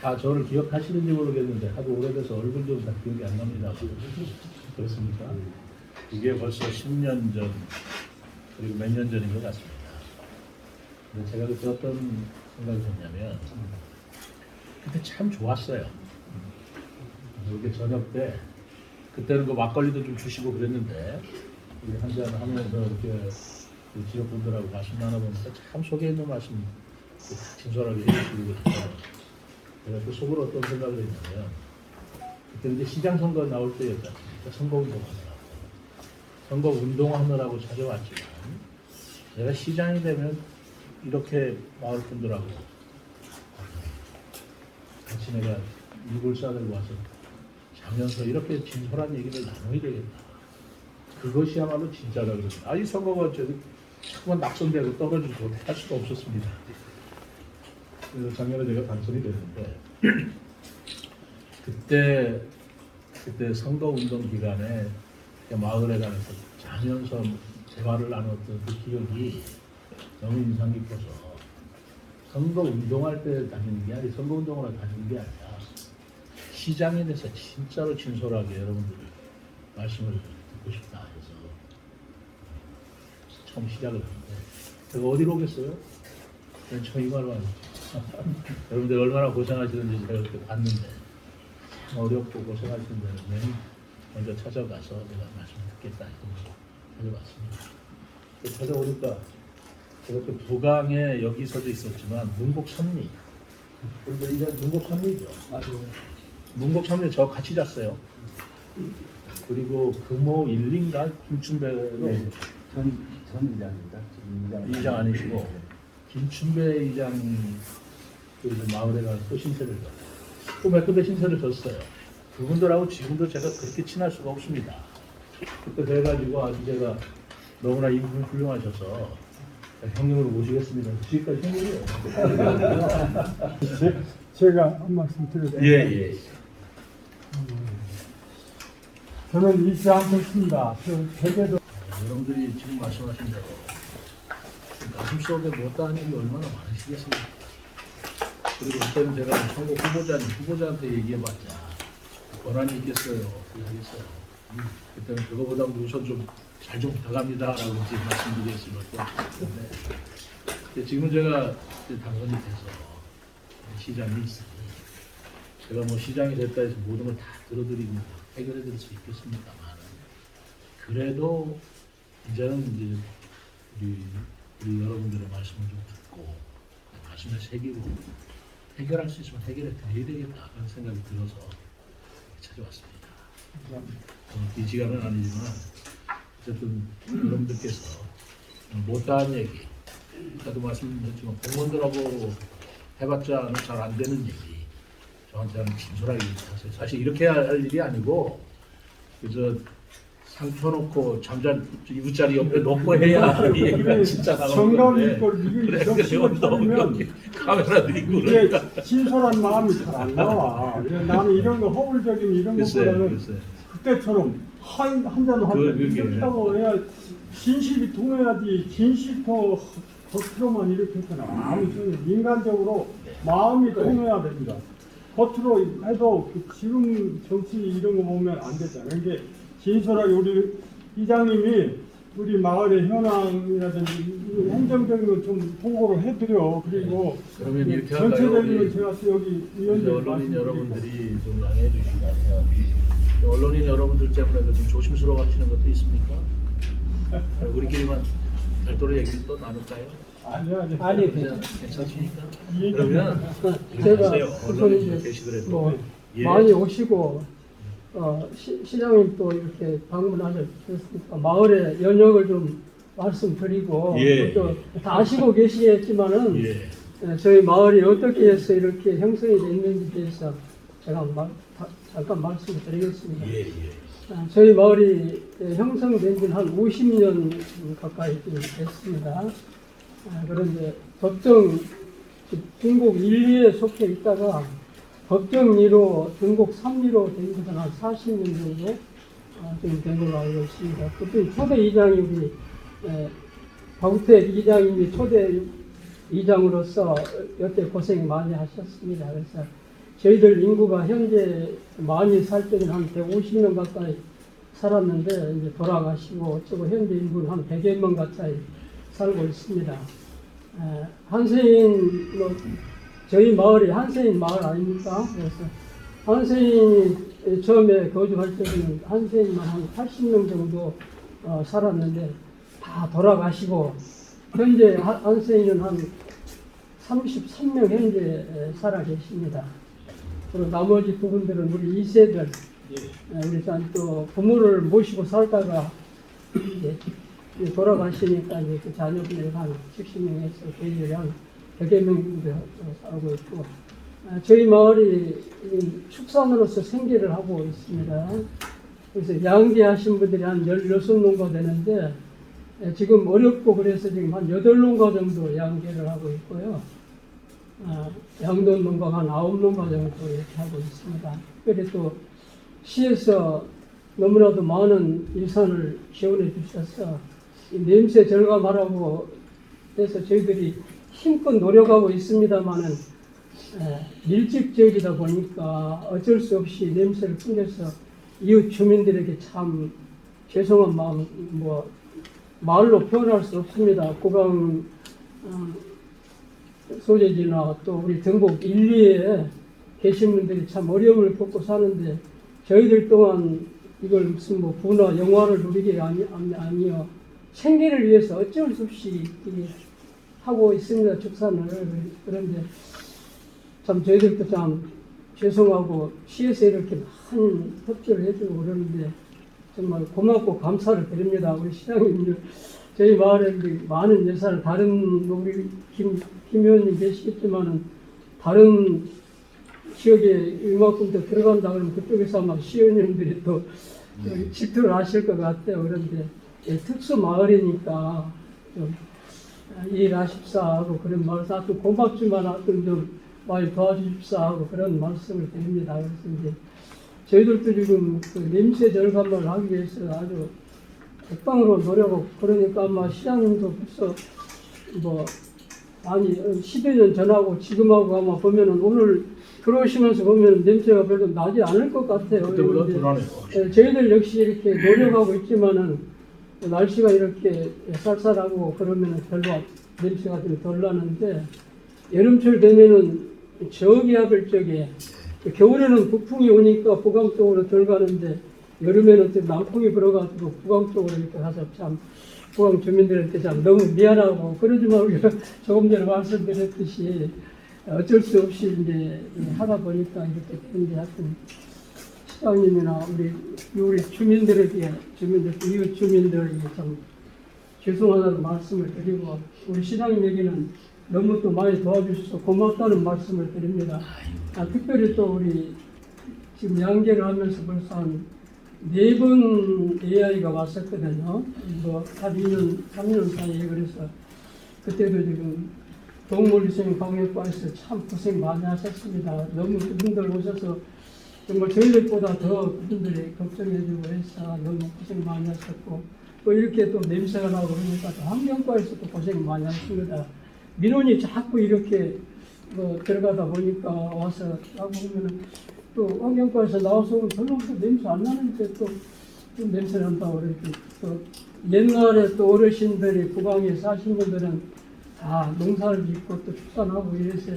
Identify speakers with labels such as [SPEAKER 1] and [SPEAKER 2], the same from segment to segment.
[SPEAKER 1] 다 저를 기억하시는지 모르겠는데 하도 오래돼서 얼굴도 다 기억이 안 납니다. 그렇습니까? 이게 벌써 10년 전 그리고 몇 년 전인 것 같습니다. 근데 제가 그때 어떤 생각이 었냐면 그때 참 좋았어요. 이렇게 저녁 때 그때는 그 막걸리도 좀 주시고 그랬는데 우리 한잔 하면서 이렇게 그 지역 분들하고 말씀 나눠보니까 참 속에 있는 말씀 진솔하게 해주시고 그랬어요. 제가 그 속으로 어떤 생각을 했냐면 그때 이제 시장 선거 나올 때였지 않습니까? 선거 운동하느라고 찾아왔지만 제가 시장이 되면 이렇게 마을 분들하고 같이 내가 이불 싸들고 와서 자면서 이렇게 진솔한 얘기를 나눠야 되겠다. 그것이야말로 진짜라 그럽니다. 이 선거가 저기 자꾸만 낙선되고 떨어지고 할 수가 없었습니다. 그래서 작년에 제가 당선이 됐는데 그때 선거운동 기간에 마을에 가면서 자면서 대화를 나눴던 그 기억이 너무 인상 깊어서 선거운동할 때 다니는 게 아니라 선거운동을 다니는 게 아니라 시장에 대해서 진짜로 진솔하게 여러분들 말씀을 듣고 싶다 해서 처음 시작을 했는데 제가 어디로 오겠어요? 그냥 저희말로 하죠. 여러분들 얼마나 고생하시는지 제가 그렇게 봤는데 참 어렵고 고생하시는 데는 먼저 찾아가서 제가 말씀 듣겠다 해서 찾아왔습니다. 찾아오니까 제가 또 부강에 여기서도 있었지만 문곡삼리 그런데 이제 문곡삼리죠. 문곡삼리 저 같이 잤어요. 그리고 금호 1인가 김춘배로
[SPEAKER 2] 네, 전 이장입니다.
[SPEAKER 1] 이장 아니시고 김춘배 이장 그 마을에 가서 또 신세를 졌어요. 또 몇 군데 신세를 졌어요. 그분들하고 지금도 제가 그렇게 친할 수가 없습니다. 그때 그래가지고 아주 제가 너무나 인품이 훌륭하셔서 형님으로 모시겠습니다. 지금까지 형님이에요.
[SPEAKER 3] 제가 한 말씀 드려도
[SPEAKER 1] 예.
[SPEAKER 3] 저는 잊지 않겠습니다. 저 대개도
[SPEAKER 1] 여러분들이 지금 말씀하신 대로 가슴속에 못다한 일이 얼마나 많으시겠습니까? 그리고 그때는 제가 선거 후보자한테 얘기해봤자 권한이 있겠어요. 하겠어요. 그때는 그거보다 우선 좀 잘 좀 부탁합니다라고 지금 말씀드릴 수밖에 없는데 지금은 제가 당선이 돼서 시장이 있으니 제가 뭐 시장이 됐다 해서 모든 걸 다 들어드리고 해결해 드릴 수 있겠습니다만 그래도 이제는 이제 우리 여러분들의 말씀을 좀 듣고 가슴에 새기고 해결할 수 있으면 해결해 드려야 되겠다 그런 생각이 들어서 찾아왔습니다. 이 시간은 아니지만 어쨌든 여러분들께서 못다한 얘기 아까도 말씀드렸지만 공무원들하고 해봤자 잘 안 되는 얘기 저한테는 진솔하게 얘기하세요. 사실 이렇게 할 일이 아니고 그저 상 펴놓고 잠잘 이웃자리 옆에 놓고 해야 이 얘기가 진짜 나오는데 그래 너무 카메라 들이고
[SPEAKER 3] 이게
[SPEAKER 1] 그러니까
[SPEAKER 3] 진솔한 마음이 잘 안 나와. 나는 이런 거 허울적인 이런 것보다는
[SPEAKER 1] 글쎄.
[SPEAKER 3] 그때처럼 한잔 하고 이렇게 하고 해야 진실이 통해야지 진실도 겉으로만 이렇게 해서는 아무 소용 인간적으로 마음이 통해야 됩니다. 겉으로 해도 지금 정치 이런 거 보면 안 되잖아요. 이게 진솔하게 우리 이장님이 우리 마을의 현황이라든지 행정적인 건 좀 홍보를 해드려. 그리고
[SPEAKER 1] 그러면 이렇게
[SPEAKER 3] 전체적인 건
[SPEAKER 1] 할까요?
[SPEAKER 3] 제가 여기 위원들
[SPEAKER 1] 언론인 여러분들이 좀 양해해 주시면 언론인 여러분들 때문에 좀 조심스러워하시는 것도 있습니까? 우리끼리만 별도로 얘기를 또 나눌까요?
[SPEAKER 3] 아니
[SPEAKER 1] 괜찮습니까?
[SPEAKER 3] 이
[SPEAKER 1] 그러면
[SPEAKER 4] 제가
[SPEAKER 1] 하세요.
[SPEAKER 4] 우선
[SPEAKER 1] 언론인
[SPEAKER 4] 이제
[SPEAKER 1] 계시더라도
[SPEAKER 4] 뭐
[SPEAKER 1] 예.
[SPEAKER 4] 많이 오시고 시장님 또 이렇게 방문하셨으니까 마을의 연역을 좀 말씀드리고
[SPEAKER 1] 예.
[SPEAKER 4] 또 다 아시고 계시겠지만은
[SPEAKER 1] 예.
[SPEAKER 4] 저희 마을이 어떻게 해서 이렇게 형성이 됐는지 대해서 제가 잠깐 말씀을 드리겠습니다.
[SPEAKER 1] 예.
[SPEAKER 4] 저희 마을이 형성된 지는 한 50년 가까이 좀 됐습니다. 그런데 법정 등록 1, 2에 속해 있다가 법정 2로 등록 3리로 된 것은 한 40년 정도 좀 된 걸로 알고 있습니다. 그때 초대 이장이 우리 박우택 이장님이 초대 이장으로서 여태 고생 많이 하셨습니다. 그래서 저희들 인구가 현재 많이 살 때는 한 150명 가까이 살았는데 이제 돌아가시고 어쩌고 현재 인구는 한 100여 명 가까이 살고 있습니다. 한세인 뭐 저희 마을이 한세인 마을 아닙니까? 그래서 한세인이 처음에 거주할 때는 한세인만 한 80명 정도 살았는데 다 돌아가시고 현재 한세인은 한 33명 현재 살아 계십니다. 그리고 나머지 부분들은 우리 2세들 우리 또 부모를 모시고 살다가 이제 돌아가시니까 이제 그 자녀분들 한 70명에서 저희들이 한 100여 명 정도 살고 있고 저희 마을이 축산으로서 생계를 하고 있습니다. 그래서 양계하신 분들이 한 16농가 되는데 지금 어렵고 그래서 지금 한 8농가 정도 양계를 하고 있고요. 양돈 농가가 한 9농가 정도 이렇게 하고 있습니다. 특별히 또 시에서 너무나도 많은 예산을 지원해 주셔서 이 냄새 절감하라고 해서 저희들이 힘껏 노력하고 있습니다만은 밀집 지역이다 보니까 어쩔 수 없이 냄새를 풍겨서 이웃 주민들에게 참 죄송한 마음 뭐 말로 표현할 수 없습니다. 고강 소재지나 또 우리 전국 1, 2에 계신 분들이 참 어려움을 겪고 사는데 저희들 또한 이걸 무슨 뭐 부나 영화를 누리게 아니요 생계를 위해서 어쩔 수 없이 하고 있습니다. 축산을. 그런데 참 저희들도 참 죄송하고 시에서 이렇게 많은 협조를 해주고 그러는데 정말 고맙고 감사를 드립니다. 우리 시장님 저희 마을에 많은 예산을 다른 우리 김 의원님 계시겠지만은 다른 지역에 이만큼 더 들어간다 그러면 그쪽에서 아마 시의원님들이 또 질투를 하실 것 같아요. 그런데 특수 마을이니까 좀 일하십사 하고 그런 말씀 아주 고맙지만 하여튼 좀 많이 도와주십사 하고 그런 말씀을 드립니다. 그래서 이제 저희들도 지금 그 냄새 절감을 하기 위해서 아주 백방으로 노력하고 그러니까 아마 시장님도 벌써 뭐 아니 10여 년 전하고 지금하고 아마 보면은 오늘 들어오시면서 보면 냄새가 별로 나지 않을 것 같아요.
[SPEAKER 1] 그때보다 덜하네요.
[SPEAKER 4] 저희들 역시 이렇게 노력하고 있지만은 날씨가 이렇게 쌀쌀하고 그러면은 별로 냄새가 좀 덜 나는데 여름철 되면은 저기압을 쪽에 겨울에는 북풍이 오니까 북강 쪽으로 덜 가는데 여름에는 또 남풍이 불어가지고 북강 쪽으로 이렇게 가서 참 북강 주민들한테 참 너무 미안하고 그러지만 우리가 조금 전에 말씀드렸듯이 어쩔 수 없이 이제 하다 보니까 이렇게 되는데 하여튼 시장님이나 우리 주민들에게 이웃 주민들에게 참 죄송하다는 말씀을 드리고 우리 시장님에게는 너무 또 많이 도와주셔서 고맙다는 말씀을 드립니다. 특별히 또 우리 지금 양계를 하면서 벌써 한 4번 AI가 왔었거든요. 뭐 한 2년, 3년 사이에 그래서 그때도 지금 동물위생 방역과에서 참 고생 많이 하셨습니다. 너무 그분들 오셔서 정말 저희들보다 더 그분들이 걱정해주고 해서 너무 고생 많이 하셨고 또 이렇게 또 냄새가 나고 그러니까 또 환경과에서도 고생 많이 하십니다. 민원이 자꾸 이렇게 뭐 들어가다 보니까 와서 하고 보면은 또 환경과에서 나와서 오면 별로 냄새 안 나는데 또 좀 냄새 난다고 이렇게 또 옛날에 또 어르신들이 부강에 사신 분들은 다 농사를 짓고 또 축산하고 이래서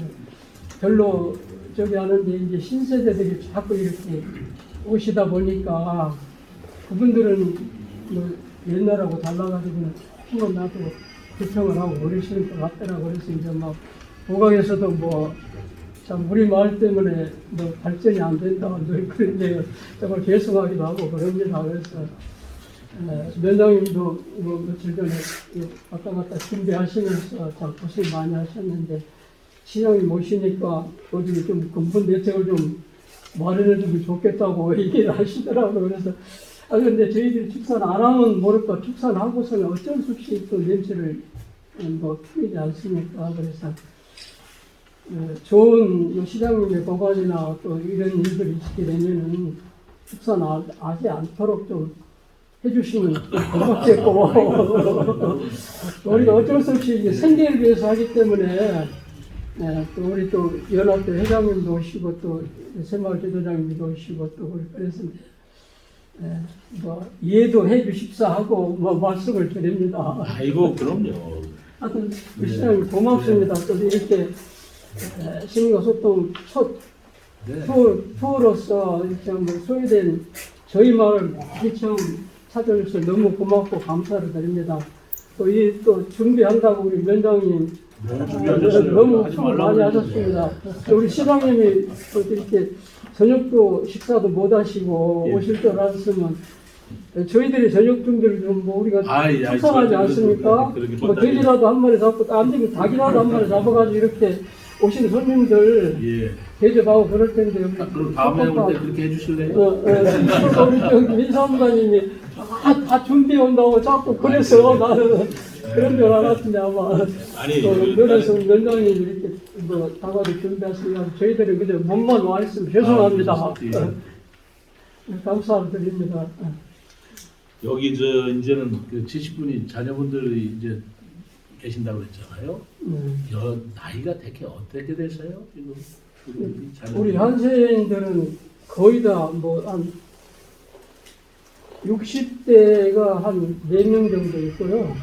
[SPEAKER 4] 별로 저기 하는데 이제 신세대들이 자꾸 이렇게 오시다 보니까 그분들은 뭐 옛날하고 달라가지고 한번 나도 불평을 하고 어르시는 것 같더라고. 그래서 이제 막 부강에서도 뭐 참 우리 마을 때문에 뭐 발전이 안 된다 그런데 정말 죄송하기도 하고 그럽니다. 그래서 면장님도 뭐 며칠 전에 왔다 갔다 준비하시면서 참 고생 많이 하셨는데 시장님 모시니까 어디 좀 근본 대책을 좀 마련해 주면 좋겠다고 얘기를 하시더라고요. 그래서 근데 저희들이 축산 안 하면 모를까 축산하고서는 어쩔 수 없이 또 냄새를 뭐 풀리지 않습니까? 그래서 좋은 시장님의 보관이나 또 이런 일들이 있게 되면은 축산하지 않도록 좀 해주시면 고맙겠고 우리가 어쩔 수 없이 생계를 위해서 하기 때문에 또 우리 또 연합회 회장님도 오시고 또 새마을 지도장님도 오시고 또 그랬는데 뭐 이해도 해주십사 하고 뭐 말씀을 드립니다.
[SPEAKER 1] 아이고 그럼요.
[SPEAKER 4] 하여튼 그 시장님 고맙습니다. 또 이렇게 시민과 소통 첫
[SPEAKER 1] 네.
[SPEAKER 4] 투어로서 이렇게 한번 소외된 저희 마을 많이 처음 찾아주셔서 너무 고맙고 감사를 드립니다. 또 준비한다고 우리 위원장님
[SPEAKER 1] 너무 준비하셨어요.
[SPEAKER 4] 너무
[SPEAKER 1] 하지
[SPEAKER 4] 수고
[SPEAKER 1] 말라고
[SPEAKER 4] 많이
[SPEAKER 1] 그랬는데.
[SPEAKER 4] 하셨습니다. 또 우리 시장님이 또 이렇게 저녁도 식사도 못 하시고
[SPEAKER 1] 예.
[SPEAKER 4] 오실 줄 알았으면 저희들이 저녁 준비를 좀 뭐 우리가
[SPEAKER 1] 아이,
[SPEAKER 4] 속상하지
[SPEAKER 1] 저희들도
[SPEAKER 4] 않습니까?
[SPEAKER 1] 그렇게
[SPEAKER 4] 뭐
[SPEAKER 1] 못하게.
[SPEAKER 4] 돼지라도 한 마리 잡고 안 되면 닭이라도 한 마리 잡아가지고 이렇게 오신 손님들
[SPEAKER 1] 예.
[SPEAKER 4] 대접하고 그럴 텐데 우리
[SPEAKER 1] 그럼 다음에 올 때 그렇게 해주실래요?
[SPEAKER 4] 우리 저기 민사무관님이 다 준비해 온다고 자꾸 그래서 나는 그런 줄 알았는데 아마
[SPEAKER 1] 아니,
[SPEAKER 4] 그래서 위원장님 이렇게 뭐 다가도 준비하시면 저희들이 그저 몸만 와 있으면 죄송합니다.
[SPEAKER 1] 아,
[SPEAKER 4] 감사를 드립니다.
[SPEAKER 1] 여기 이제는 그 70분이 자녀분들이 이제 계신다고 했잖아요. 나이가 대개 어떻게 되세요? 지금
[SPEAKER 4] 우리 한세인들은 거의 다 뭐 한 60대가 한 4명 정도 있고요.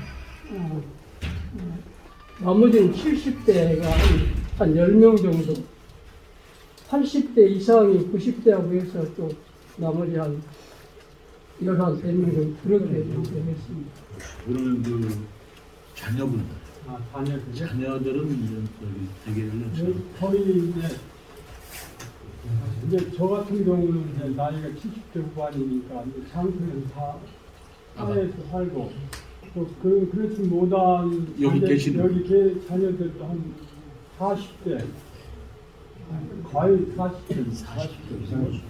[SPEAKER 4] 나머지는 70대가 한 10명 정도. 80대 이상이 90대하고 해서 또 나머지 한 11명 정도 그렇게 되겠습니다.
[SPEAKER 1] 그러면 그 자녀분들,
[SPEAKER 3] 자녀들.
[SPEAKER 1] 자녀들은 되게
[SPEAKER 3] 거의 이제 저 같은 경우는 이제 나이가 70대 후반이니까 장소에서 다 사회에서 살고 또 그렇지 못한
[SPEAKER 1] 여기 계시는
[SPEAKER 3] 여기 자녀들도 한 40대 거의 40대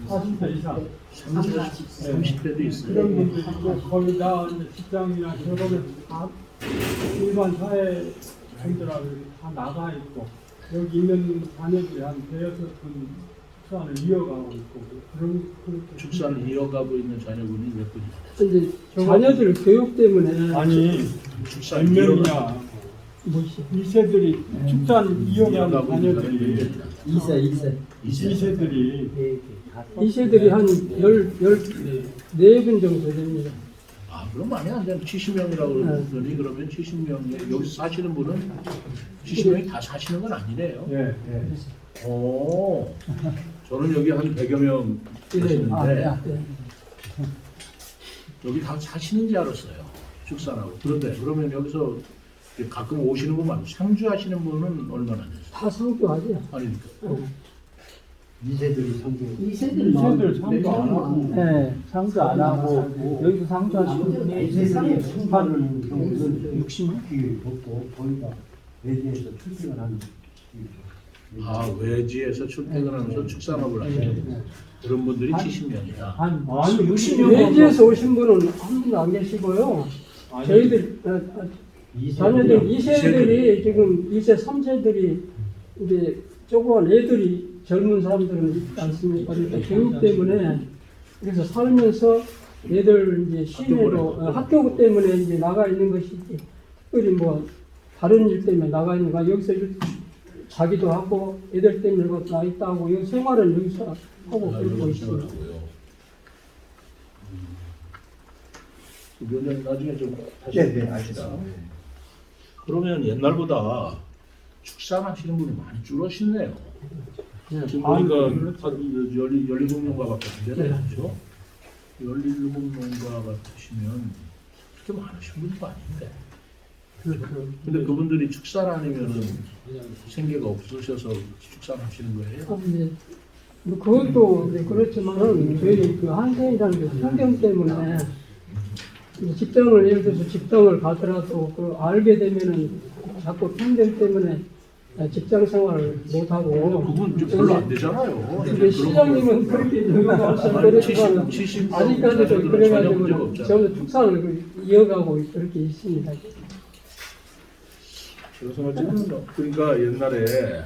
[SPEAKER 3] 40대 이상
[SPEAKER 1] 30대도 있어요.
[SPEAKER 3] 그런 분들이 있고 거의 다 이제 직장이나 결혼을 다 일반 사회 분들하고 다 나가 있고 여기 있는 자녀들이 한 대여섯 분 축산을 이어가고 있고 그렇게
[SPEAKER 1] 축산을 이어가고 있는 자녀분이 몇 분이세요?
[SPEAKER 4] 이제 자녀들 교육 때문에
[SPEAKER 3] 아니
[SPEAKER 1] 축산
[SPEAKER 3] 몇 명이냐
[SPEAKER 4] 뭐지?
[SPEAKER 3] 2세들이 축산 이어가는 자녀들이 2세들이
[SPEAKER 4] 2세들이 한 14분 정도 됩니다.
[SPEAKER 1] 아, 그럼 많이 안 되는 70명이라고 그러더니 그러면 70명에 여기서 사시는 분은 70명이 다 사시는 건 아니네요.
[SPEAKER 3] 예.
[SPEAKER 1] 오, 저는 여기 한 100여 명 계시는데 여기 다 사시는지 알았어요. 축산하고. 그런데 그러면 여기서 가끔 오시는 분 말고 상주하시는 분은 얼마나 되세요?
[SPEAKER 4] 다 상주하죠.
[SPEAKER 1] 아니니까.
[SPEAKER 2] 2세들이 성교.
[SPEAKER 3] 2세들 상도 안 하고
[SPEAKER 5] 네, 상주 안 하고 여기서 상주하시는 분이
[SPEAKER 2] 2세들이 성파는 경우는
[SPEAKER 5] 60명?
[SPEAKER 2] 없고 거의 다 외지에서 출생을 하는
[SPEAKER 1] 아, 외지에서 출퇴근하면서 축산업을 하시는 그런 분들이 70명이다.
[SPEAKER 5] 한
[SPEAKER 3] 아니 60명
[SPEAKER 4] 외지에서 오신 분은 한 분도 안 계시고요. 저희들 자녀들 2세들이 지금 2세, 3세들이 이제 조그만 애들이 젊은 사람들은 있지 않습니까? 그러니까 교육 때문에 그래서 살면서 애들 이제 시내로 학교 때문에 이제 나가 있는 것이지 특별히 뭐 다른 일 때문에 나가 있는 거 여기서 자기도 하고 애들 때문에 나 있다고 여기 생활은 여기서 하고 그러고 있습니다.
[SPEAKER 1] 위원장님 나중에 좀 다시
[SPEAKER 2] 네,
[SPEAKER 1] 합시다.
[SPEAKER 2] 알겠습니다.
[SPEAKER 1] 그러면 옛날보다 축산하시는 분이 많이 줄어셨네요. 지금
[SPEAKER 3] 아니,
[SPEAKER 1] 보니까 한 17명가밖에 안 되네요. 그렇죠? 17명가 같으시면 그렇게 많으신 분도 아닌데. 근데 그분들이 축산 아니면은 생계가 없으셔서 축산하시는 거예요?
[SPEAKER 4] 네. 뭐 그것도 이제 그렇지만은 저희 그 한세이라는 게 환경 때문에 이제 직장을 예를 들어서 직장을 가더라도 그 알게 되면은 자꾸 편견 때문에 직장 생활을 못 하고
[SPEAKER 1] 그건 이제 별로 안 되잖아요.
[SPEAKER 4] 근데 시장님은 그렇게 말씀드렸지만
[SPEAKER 1] 70
[SPEAKER 4] 아직까지도
[SPEAKER 1] 전혀 문제가
[SPEAKER 4] 그래가지고
[SPEAKER 1] 없잖아요.
[SPEAKER 4] 저는 축산을 이어가고 그렇게 있습니다.
[SPEAKER 1] 그래서 어쨌든 그러니까 옛날에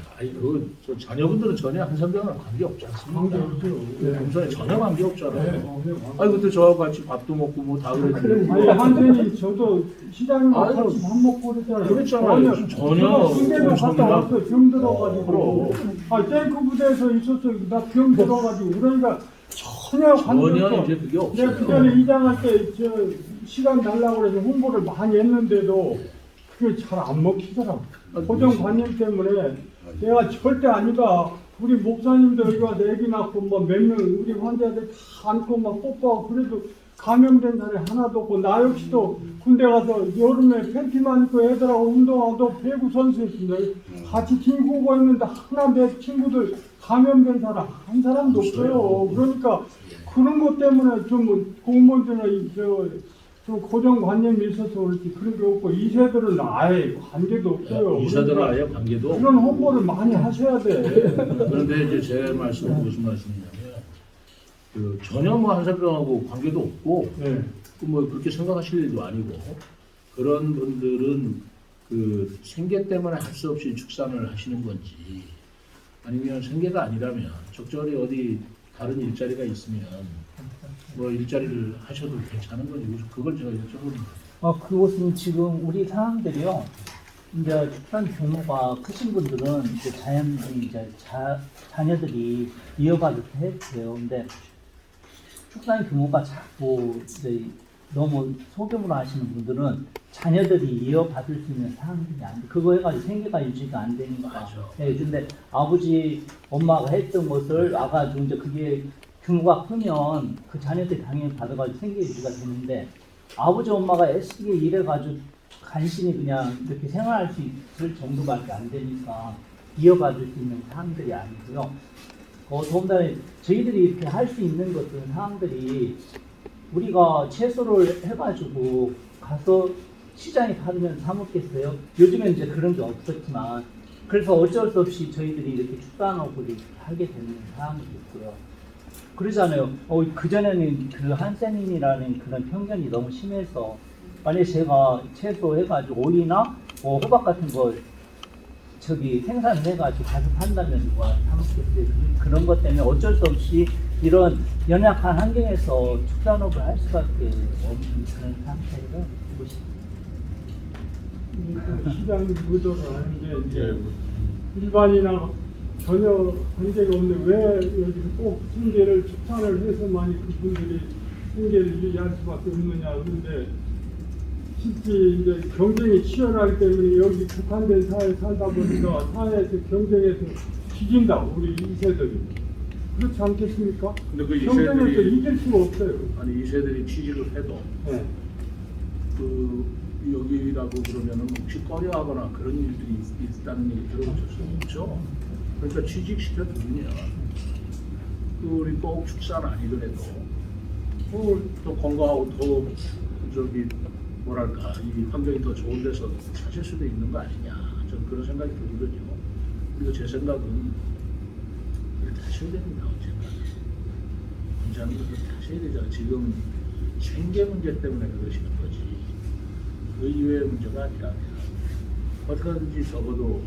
[SPEAKER 1] 저 자녀분들은 전혀 한산병이랑 관계 없지 않습니까? 금산에 전혀 관계 없잖아요. 그때 저하고 같이 밥도 먹고 뭐 다 그랬는데.
[SPEAKER 3] 아니 한전이 저도 시장과 같이 밥 먹고 그랬잖아요.
[SPEAKER 1] 그랬잖아요. 전혀
[SPEAKER 3] 군대도 갔다 왔어. 병 들어가지고.
[SPEAKER 1] 그럼.
[SPEAKER 3] 탱크 부대에서 있었어. 나 병 들어가지고 그러니까 전혀 관계
[SPEAKER 1] 전혀
[SPEAKER 3] 없어.
[SPEAKER 1] 이제 그게
[SPEAKER 3] 내가
[SPEAKER 1] 없어요.
[SPEAKER 3] 그전에 이장할 때 저 시간 달라고 그래서 홍보를 많이 했는데도 그게 잘 안 먹히더라고. 고정관념 때문에 내가 절대 아니다. 우리 목사님도 여기 와서 애기 낳고 뭐 몇 명 우리 환자들 다 안고 막 뽀뽀하고 그래도 감염된 사람이 하나도 없고 나 역시도 군대 가서 여름에 팬티만 입고 애들하고 운동하고 배구 선수였습니다. 같이 팀구고 했는데 하나 내 친구들 감염된 사람 한 사람도 없어요. 그러니까 그런 것 때문에 좀 공무원들은 좀 고정관념이 있어서 그렇지 그런 게 없고 2세들은 아예 관계도 없어요.
[SPEAKER 1] 이사들은 아예 관계도 없고.
[SPEAKER 3] 그런 홍보를 많이 하셔야 돼.
[SPEAKER 1] 그런데 이제 제 말씀은 무슨 말씀이냐면 전혀 뭐 한산병하고 관계도 없고
[SPEAKER 3] 네.
[SPEAKER 1] 뭐 그렇게 생각하실 일도 아니고 그런 분들은 그 생계 때문에 할 수 없이 축산을 하시는 건지 아니면 생계가 아니라면 적절히 어디 다른 일자리가 있으면 뭐 일자리를 하셔도 괜찮은 건지 그걸 제가 여쭤보는
[SPEAKER 5] 그것은 지금 우리 사람들이요. 이제 축산 규모가 크신 분들은 이제 자녀들이 이어받을 때 했어요. 근데 축산 규모가 작고 이제 너무 소규모로 하시는 분들은 자녀들이 이어받을 수 있는 상황이 안 돼. 그거 해가지고 생계가 유지가 안 되니까.
[SPEAKER 1] 맞아.
[SPEAKER 5] 네, 근데 아버지, 엄마가 했던 것을 와가지고 이제 그게 규모가 크면 그 자녀들이 당연히 받아가지고 생계 유지가 되는데 아버지, 엄마가 애쓰게 일해가지고 간신히 그냥 이렇게 생활할 수 있을 정도밖에 안 되니까 이어받을 수 있는 사항들이 아니고요. 더군다나 저희들이 이렇게 할 수 있는 것들은 사항들이 우리가 채소를 해가지고 가서 시장에 팔으면 사 먹겠어요? 요즘엔 이제 그런 게 없었지만 그래서 어쩔 수 없이 저희들이 이렇게 축산업을 하게 되는 상황이 있고요. 그러잖아요. 그전에는 그 한센인이라는 그런 편견이 너무 심해서 만약에 제가 채소 해가지고 오이나 뭐 호박 같은 걸 생산을 해가지고 가서 판다면 누가 사 먹겠어요? 그런 것 때문에 어쩔 수 없이 이런 연약한 환경에서 축산업을 할 수밖에 없는 그런 상태를 보고 싶습니다.
[SPEAKER 3] 시장 구조를 하는데 이제 일반이나 전혀 관계가 없는데 왜 여기서 꼭 생계를 축산을 해서만이 그분들이 생계를 유지할 수밖에 없느냐. 그런데 특히 이제 경쟁이 치열하기 때문에 여기 국한된 사회에 살다 보니까 사회에서 경쟁에서 뒤진다 우리 2세들이. 그렇지 않겠습니까?
[SPEAKER 1] 근데 그
[SPEAKER 3] 경쟁에서
[SPEAKER 1] 2세들이
[SPEAKER 3] 이길 수가 없어요.
[SPEAKER 1] 아니 2세들이 취직을 해도
[SPEAKER 3] 네.
[SPEAKER 1] 그 여기라고 그러면은 혹시 꺼려하거나 그런 일들이 있다는 얘기 들어보셨어요? 그렇죠? 그러니까 취직시켜 두면 우리 꼭 축산 아니더라도 또 건강하고 더 뭐랄까 이 환경이 더 좋은 데서 사실 수도 있는 거 아니냐 저는 그런 생각이 들거든요. 그리고 제 생각은 이렇게 하셔야 됩니다. 언젠가 그렇게 하셔야 되잖아요. 지금 생계 문제 때문에 그러시는 거지 그 이외의 문제가 아니라 어떻게든지 적어도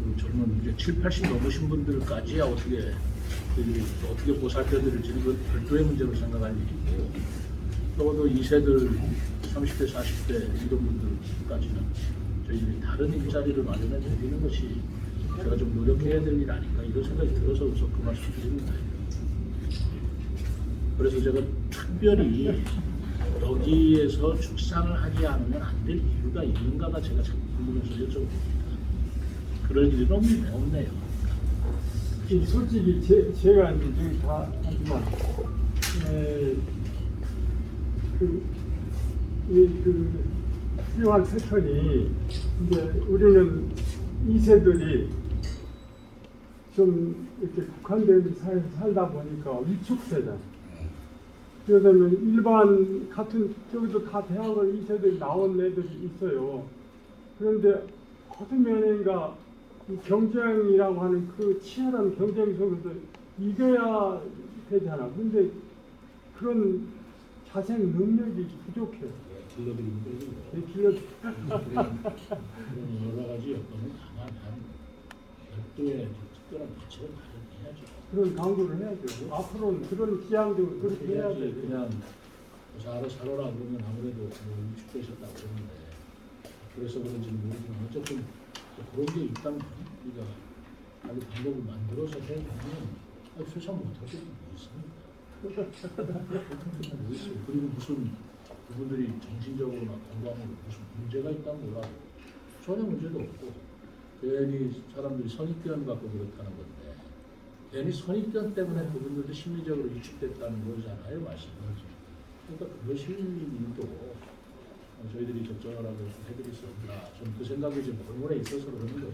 [SPEAKER 1] 그 젊은 이제 7, 80 넘으신 분들까지야 어떻게 보살펴드릴지는 그 별도의 문제로 생각할 일이고 적어도 2세들 30대, 40대 이런 분들까지는 저희들이 다른 일자리를 마련해 드리는 것이 제가 좀 노력해야 될 일 아닌가 이런 생각이 들어서 우선 그 말씀 드립니다. 그래서 제가 특별히 여기에서 축산을 하지 않으면 안 될 이유가 있는가가 제가 자꾸 궁금해서 여쭤봅니다. 그럴 일은 없네요.
[SPEAKER 3] 솔직히 제가 이제 저기 다 하지만 그 필요한 패턴이 이제 우리는 2세들이 좀 이렇게 국한된 사회에서 살다 보니까 위축세잖아. 그러면 일반 같은 저기도 다 대학을 2세들이 나온 애들이 있어요. 그런데 어떤 면인가 경쟁이라고 하는 그 치열한 경쟁 속에서 이겨야 되잖아. 근데 그런 자생 능력이 부족해.
[SPEAKER 1] 길러드리는 거고
[SPEAKER 3] 길러
[SPEAKER 1] 그런 여러 가지 여건을 감안한 별도의 특별한 가치를 마련해야죠.
[SPEAKER 3] 그런 강조를 해야죠. 앞으로는 그런 지향적으로 그렇게 해야
[SPEAKER 1] 해야지
[SPEAKER 3] 돼.
[SPEAKER 1] 그냥 살아라 그러면 아무래도 위축되셨다고 그러는데 그래서 그런지는 모르지만 어쨌든 그런 게 있다면 우리가 아주 방법을 만들어서 해보면 세상 못할 게 뭐 있습니까? 뭐 있어요. 그리고 무슨 그분들이 정신적으로나 건강으로 무슨 문제가 있다면 몰라도 전혀 문제도 없고 괜히 사람들이 선입견 갖고 그렇다는 건데 괜히 선입견 때문에 그분들도 심리적으로 위축됐다는 거잖아요, 말씀은. 그러니까 그것이 일도 저희들이 적절하게 해드릴 수 없나. 저는 그 생각이 지금 골몰에 있어서 그러는 거예요.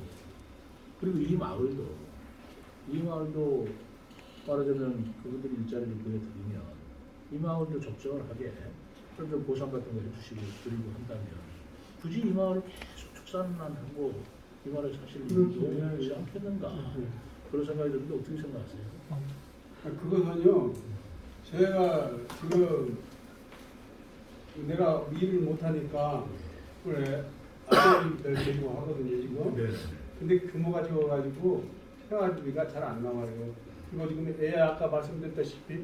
[SPEAKER 1] 그리고 이 마을도 말하자면 그분들이 일자리를 구해드리면 이 마을도 적절하게 좀 보상 같은 거 해주시고 드리고 한다면 굳이 이 마을을 계속 축산만 하고 이 마을을 사실 이용하지 않겠는가 그런 생각이 드는데 어떻게 생각하세요?
[SPEAKER 3] 그것은요, 제가 지금 내가 일을 못하니까 그래 아들들 데리고 하거든요 지금.
[SPEAKER 1] 네.
[SPEAKER 3] 근데 규모가 적어가지고 생활비가 잘 안 나와요. 그리고 지금 애 아까 말씀드렸다시피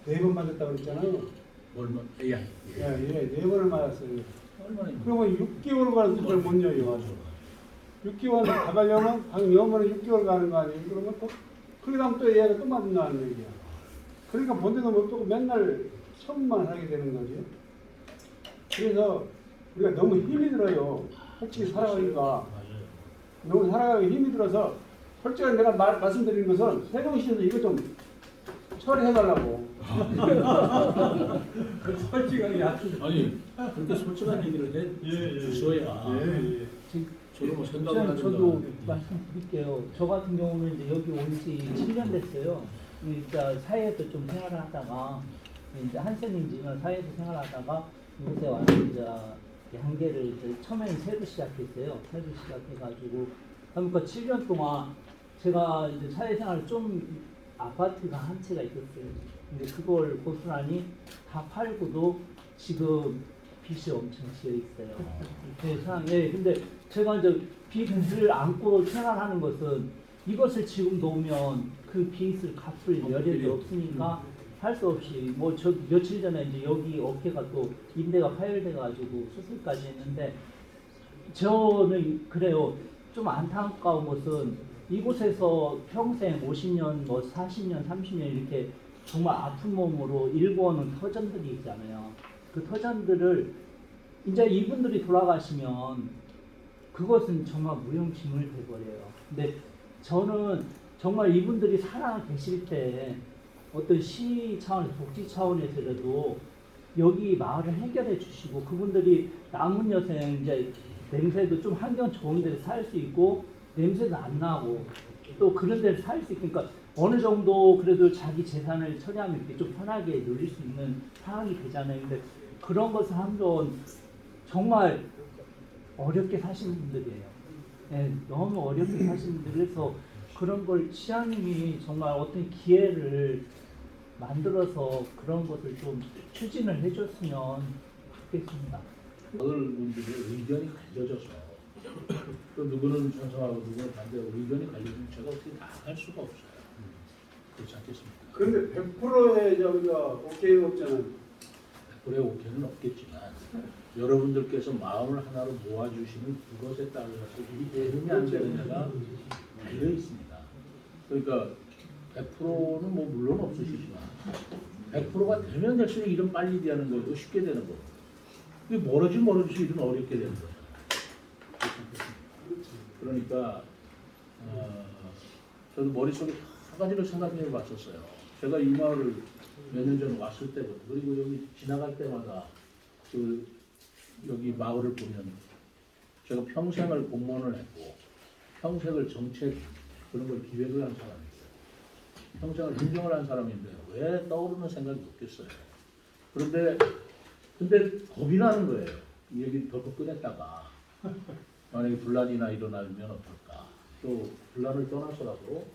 [SPEAKER 3] 4번 맞았다고 그랬잖아요.
[SPEAKER 1] 얼마? AI.
[SPEAKER 3] 예, 4번을 맞았어요.
[SPEAKER 1] 얼마나 있는
[SPEAKER 3] 그러면 6개월 가서 그걸 못 여요. 6개월 가가려면 방 여면은 6개월 가는 거 아니에요? 그러면 또 그러다 또 얘가 또 맞는다는 얘기야. 그러니까 본데도 못 보고 맨날 처음만 하게 되는 거죠. 그래서 우리가 너무 힘이 들어요. 솔직히 살아가니까
[SPEAKER 1] 맞아요.
[SPEAKER 3] 너무 살아가기 힘이 들어서 솔직히 내가 말씀드리는 것은 세종시에서 이거 좀 처리해달라고. 솔직하게
[SPEAKER 1] 아니 그렇게 솔직한 얘기를 해 주셔야 저도 뭐 생각을 하는
[SPEAKER 5] 저도 말씀드릴게요. 저 같은 경우는 이제 여기 온 지 7년 됐어요. 진짜 사회에서 좀 생활을 하다가 이제 한선인지만 사회에서 생활하다가 이곳에 와서 이제 한계를 이제 처음에는 새로 시작했어요. 새로 시작해가지고 그러니까 7년 동안 제가 이제 사회생활 좀 아파트가 한 채가 있었어요. 근데 그걸 고스란히 다 팔고도 지금 빚이 엄청 지어 있어요. 세상에. 근데 제가 이제 빚을 안고 생활하는 것은 이것을 지금 놓으면 그 빚을 갚을 여력이 없으니까 할 수 없이 뭐 저 며칠 전에 이제 여기 어깨가 또 인대가 파열돼 가지고 수술까지 했는데 저는 그래요. 좀 안타까운 것은 이곳에서 평생 50년, 뭐 40년, 30년 이렇게 정말 아픈 몸으로 일궈오는 터전들이 있잖아요. 그 터전들을 이제 이분들이 돌아가시면 그것은 정말 무용지물 돼버려요. 근데 저는 정말 이분들이 살아 계실 때 어떤 시 차원에서 복지 차원에서라도 여기 마을을 해결해 주시고 그분들이 남은 여생 이제 냄새도 좀 환경 좋은 데서 살 수 있고 냄새도 안 나고 또 그런 데서 살 수 있으니까 어느 정도 그래도 자기 재산을 처리하면 이렇게 좀 편하게 누릴 수 있는 상황이 되잖아요. 근데 그런 것을 한번 정말 어렵게 사시는 분들이에요. 네, 너무 어렵게 사시는 분들에서 그런 걸 시장님이 정말 어떤 기회를 만들어서 그런 것을 좀 추진을 해줬으면 좋겠습니다.
[SPEAKER 1] 분들의 의견이 갈려져서 또 누구는 찬성하고 누구는 반대하고 의견이 갈려지면 제가 어떻게 나갈 수가 없어요. 그렇지 않겠습니까?
[SPEAKER 3] 그런데 100%의 저기가 오케이 없잖아요.
[SPEAKER 1] 100%의 오케이는 없겠지만 여러분들께서 마음을 하나로 모아주시는 그것에 따라서 이 되느냐 안 되느냐가 달려 있습니다. 그러니까 100%는 뭐 물론 없으시지만 100%가 되면 될수록 일은 빨리 되는 거고 쉽게 되는 거고 이게 멀어질수록 일은 어렵게 되는 거죠. 그러니까 저도 머릿속에 한 가지를 생각해 봤었어요. 제가 이 마을을 몇 년 전에 왔을 때부터 그리고 여기 지나갈 때마다 그 여기 마을을 보면 제가 평생을 공무원을 했고 평생을 정책 그런 걸 기획을 한 사람이에요. 평생을 행정을 한 사람인데 왜 떠오르는 생각이 없겠어요. 근데 겁이 나는 거예요. 이 얘기 덜컥 꺼냈다가 만약에 분란이나 일어나면 어떨까. 또 분란을 떠나서라도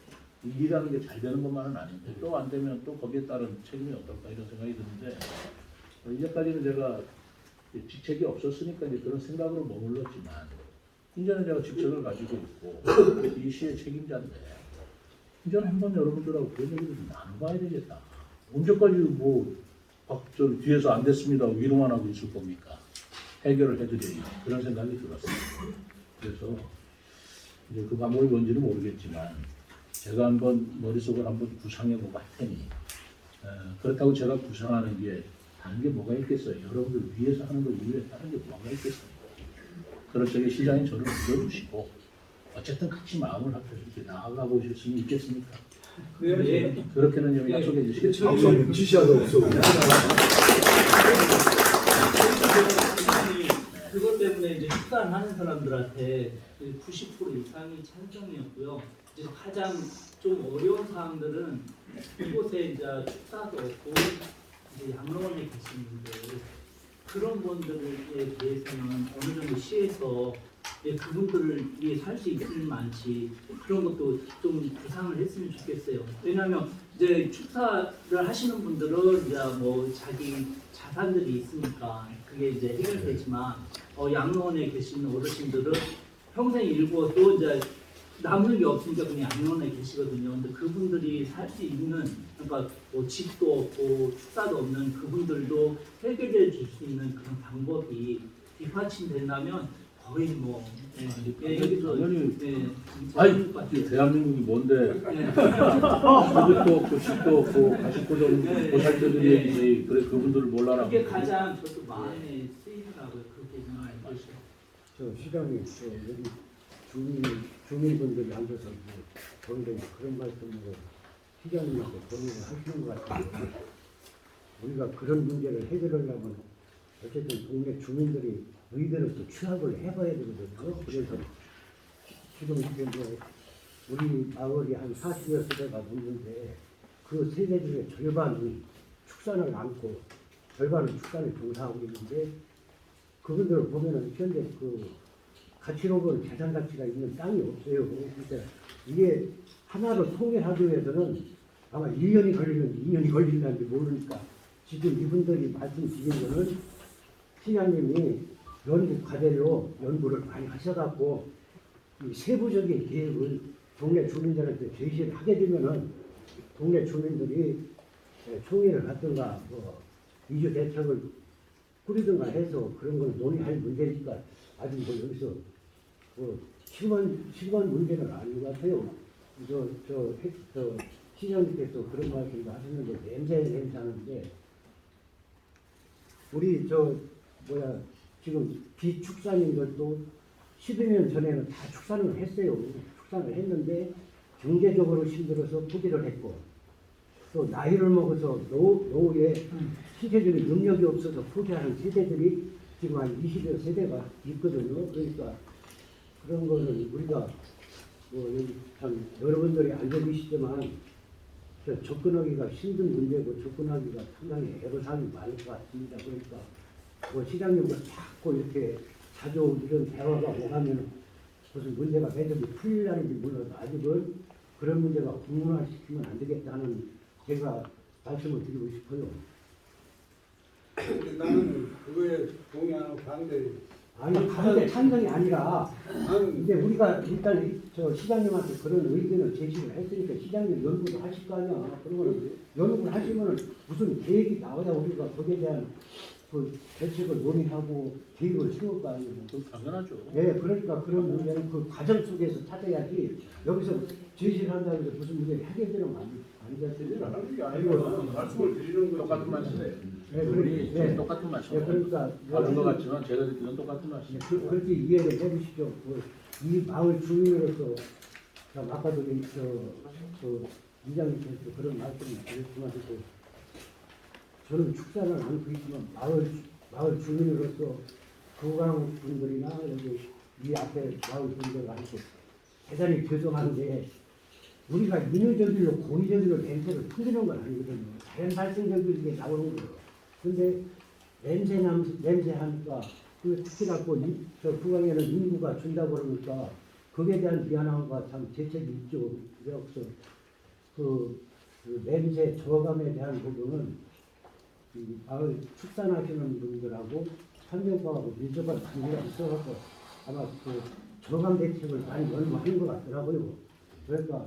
[SPEAKER 1] 일이라는 게 잘 되는 것만은 아닌데 또 안 되면 또 거기에 따른 책임이 어떨까 이런 생각이 드는데 이제까지는 제가 직책이 없었으니까 이제 그런 생각으로 머물렀지만 이제는 제가 직책을 가지고 있고 이 시의 책임자인데 이제는 한번 여러분들하고 그런 얘기를 나눠봐야 되겠다. 언제까지 저 뒤에서 안 됐습니다 위로만 하고 있을 겁니까? 해결을 해드려야지 그런 생각이 들었어요. 그래서 이제 그 방법이 뭔지는 모르겠지만 제가 한번 머릿속을 한번 구상해보고 할 테니 그렇다고 제가 구상하는 게 다른 게 뭐가 있겠어요? 여러분들 위해서 하는 것 이외에 다른 게 뭐가 있겠어요? 그럴 적에 시장이 저를 믿어주시고 어쨌든 같이 마음을 합쳐서 이렇게 나아가 보실 수는 있겠습니까?
[SPEAKER 5] 네.
[SPEAKER 1] 그렇게는 좀 약속해 주시겠어요?
[SPEAKER 6] 박사님 지시하도 없어.
[SPEAKER 5] 그것 때문에 이제 축산하는 사람들한테 90% 이상이 찬성이었고요. 이제 가장 좀 어려운 사항들은 이곳에 이제 축사도 없고 이제 양로원에 계신 분들 그런 분들에 대해서는 어느 정도 시에서 그분들을 위해 살 수 있으면 많지 그런 것도 좀 구상을 했으면 좋겠어요. 왜냐하면 이제 축사를 하시는 분들은 이제 뭐 자기 자산들이 있으니까 그게 이제 해결되지만 양로원에 계신 어르신들은 평생 일구어도 이제 남는 게 없으니까 그냥 양로원에 계시거든요. 근데 그분들이 살 수 있는 그러니까 뭐 집도 없고 축사도 없는 그분들도 해결해 줄 수 있는 그런 방법이 뒷받침된다면 거의 뭐 여기서
[SPEAKER 1] 당연히
[SPEAKER 5] 아니
[SPEAKER 1] 대한민국이 뭔데
[SPEAKER 5] 네.
[SPEAKER 1] 소득도 없고 집도 없고 가식고 좀
[SPEAKER 5] 네.
[SPEAKER 1] 보살펴드려야지 그래 그분들을 몰라라.
[SPEAKER 5] 그게 가장 저도 마음에 쓰이더라고요. 그렇게 생각하시고.
[SPEAKER 2] 저 시장님, 여기 주민분들이 앉아서 저희들 그런 말씀으로 시장님한테 고민을 하시는 것 같아요. 우리가 그런 문제를 해결하려면 어쨌든 동네 주민들이 의견을 취합을 해봐야 되거든요. 그래서 지금 이제 뭐 우리 마을이 한 40여 세대가 묻는데 그 세대들의 절반이 축산을 안고 절반은 축산에 종사하고 있는데 그분들을 보면은 현재 그 가치로 보는 재산 가치가 있는 땅이 없어요. 그러니까 이게 하나로 통일하기 위해서는 아마 1년이 걸리는지 2년이 걸린다는지 모르니까 지금 이분들이 말씀드린 거는 시장님이 연구 과제로 연구를 많이 하셔갖고 이 세부적인 계획을 동네 주민들한테 제시를 하게 되면은 동네 주민들이 총회를 하든가 뭐 이주 대책을 꾸리든가 해서 그런 걸 논의할 문제니까 아직 뭐 여기서 뭐 시간 문제는 아닌 것 같아요. 저 시장님께서 그런 말씀도 하셨는데 냄새 하는데 우리 지금 비축산인들도 10여 년 전에는 다 축산을 했어요. 축산을 했는데 경제적으로 힘들어서 포기를 했고 또 나이를 먹어서 노후에 신체적인 능력이 없어서 포기하는 세대들이 지금 한 20여 세대가 있거든요. 그러니까 그런 거는 우리가 뭐 여기 참 여러분들이 알고 계시지만 접근하기가 힘든 문제고 접근하기가 상당히 애로사항이 많을 것 같습니다. 그러니까 뭐 시장님과 자꾸 이렇게 자주 이런 대화가 오가면 무슨 문제가 매듭이 풀리라는지 몰라도 아직은 그런 문제가 공론화시키면 안 되겠다는 제가 말씀을 드리고 싶어요.
[SPEAKER 6] 나는 그거에 동의하는 반대.
[SPEAKER 2] 아니 반대 찬성이 아니라
[SPEAKER 6] 나는
[SPEAKER 2] 이제 우리가 일단 저 시장님한테 그런 의견을 제시를 했으니까 시장님 연구도 하실 거 아니야. 그러면 연구를 하시면은 무슨 계획이 나와야 우리가 거기에 대한 그 대책을 논의하고 계획을 세울 거 아니에요.
[SPEAKER 1] 당연하죠.
[SPEAKER 2] 예, 그러니까 그런 문제는 그 과정 속에서 찾아야지 여기서 제시를 한다고 해서 무슨 문제를 해결되는 거 아니겠어요?
[SPEAKER 6] 하는 게 아니고 말씀을 드리는 거
[SPEAKER 1] 똑같은 말씀이에요.
[SPEAKER 2] 네,
[SPEAKER 1] 우리
[SPEAKER 2] 네.
[SPEAKER 1] 똑같은 말씀.
[SPEAKER 2] 예, 그러니까
[SPEAKER 1] 다른 것 같지만 제가 듣기는 똑같은 말씀.
[SPEAKER 2] 그렇게 이해를 해주시죠. 이 마을 주민으로서 아까도 이장님께서 그런 말씀을 드렸지만 저는 축사는 않고 있지만 마을 주민으로서 구강 분들이나 여기 이 앞에 마을 분들한테 대단히 죄송한데 우리가 인위적인 일로 고의적인 일로 냄새를 풍기는 건 아니거든요. 자연 발생적인 게 나오는 거예요. 근데 냄새 하니까 특히나 저 구강에는 인구가 준다고 그러니까 거기에 대한 미안함과 참 재책이 있죠. 그래서 그 냄새 저감에 대한 부분은 이 마을 축산하시는 분들하고 환경부하고 밀접한 관계가 있어서 아마 그 정한 대책을 많이 연구한 것 같더라고요. 그러니까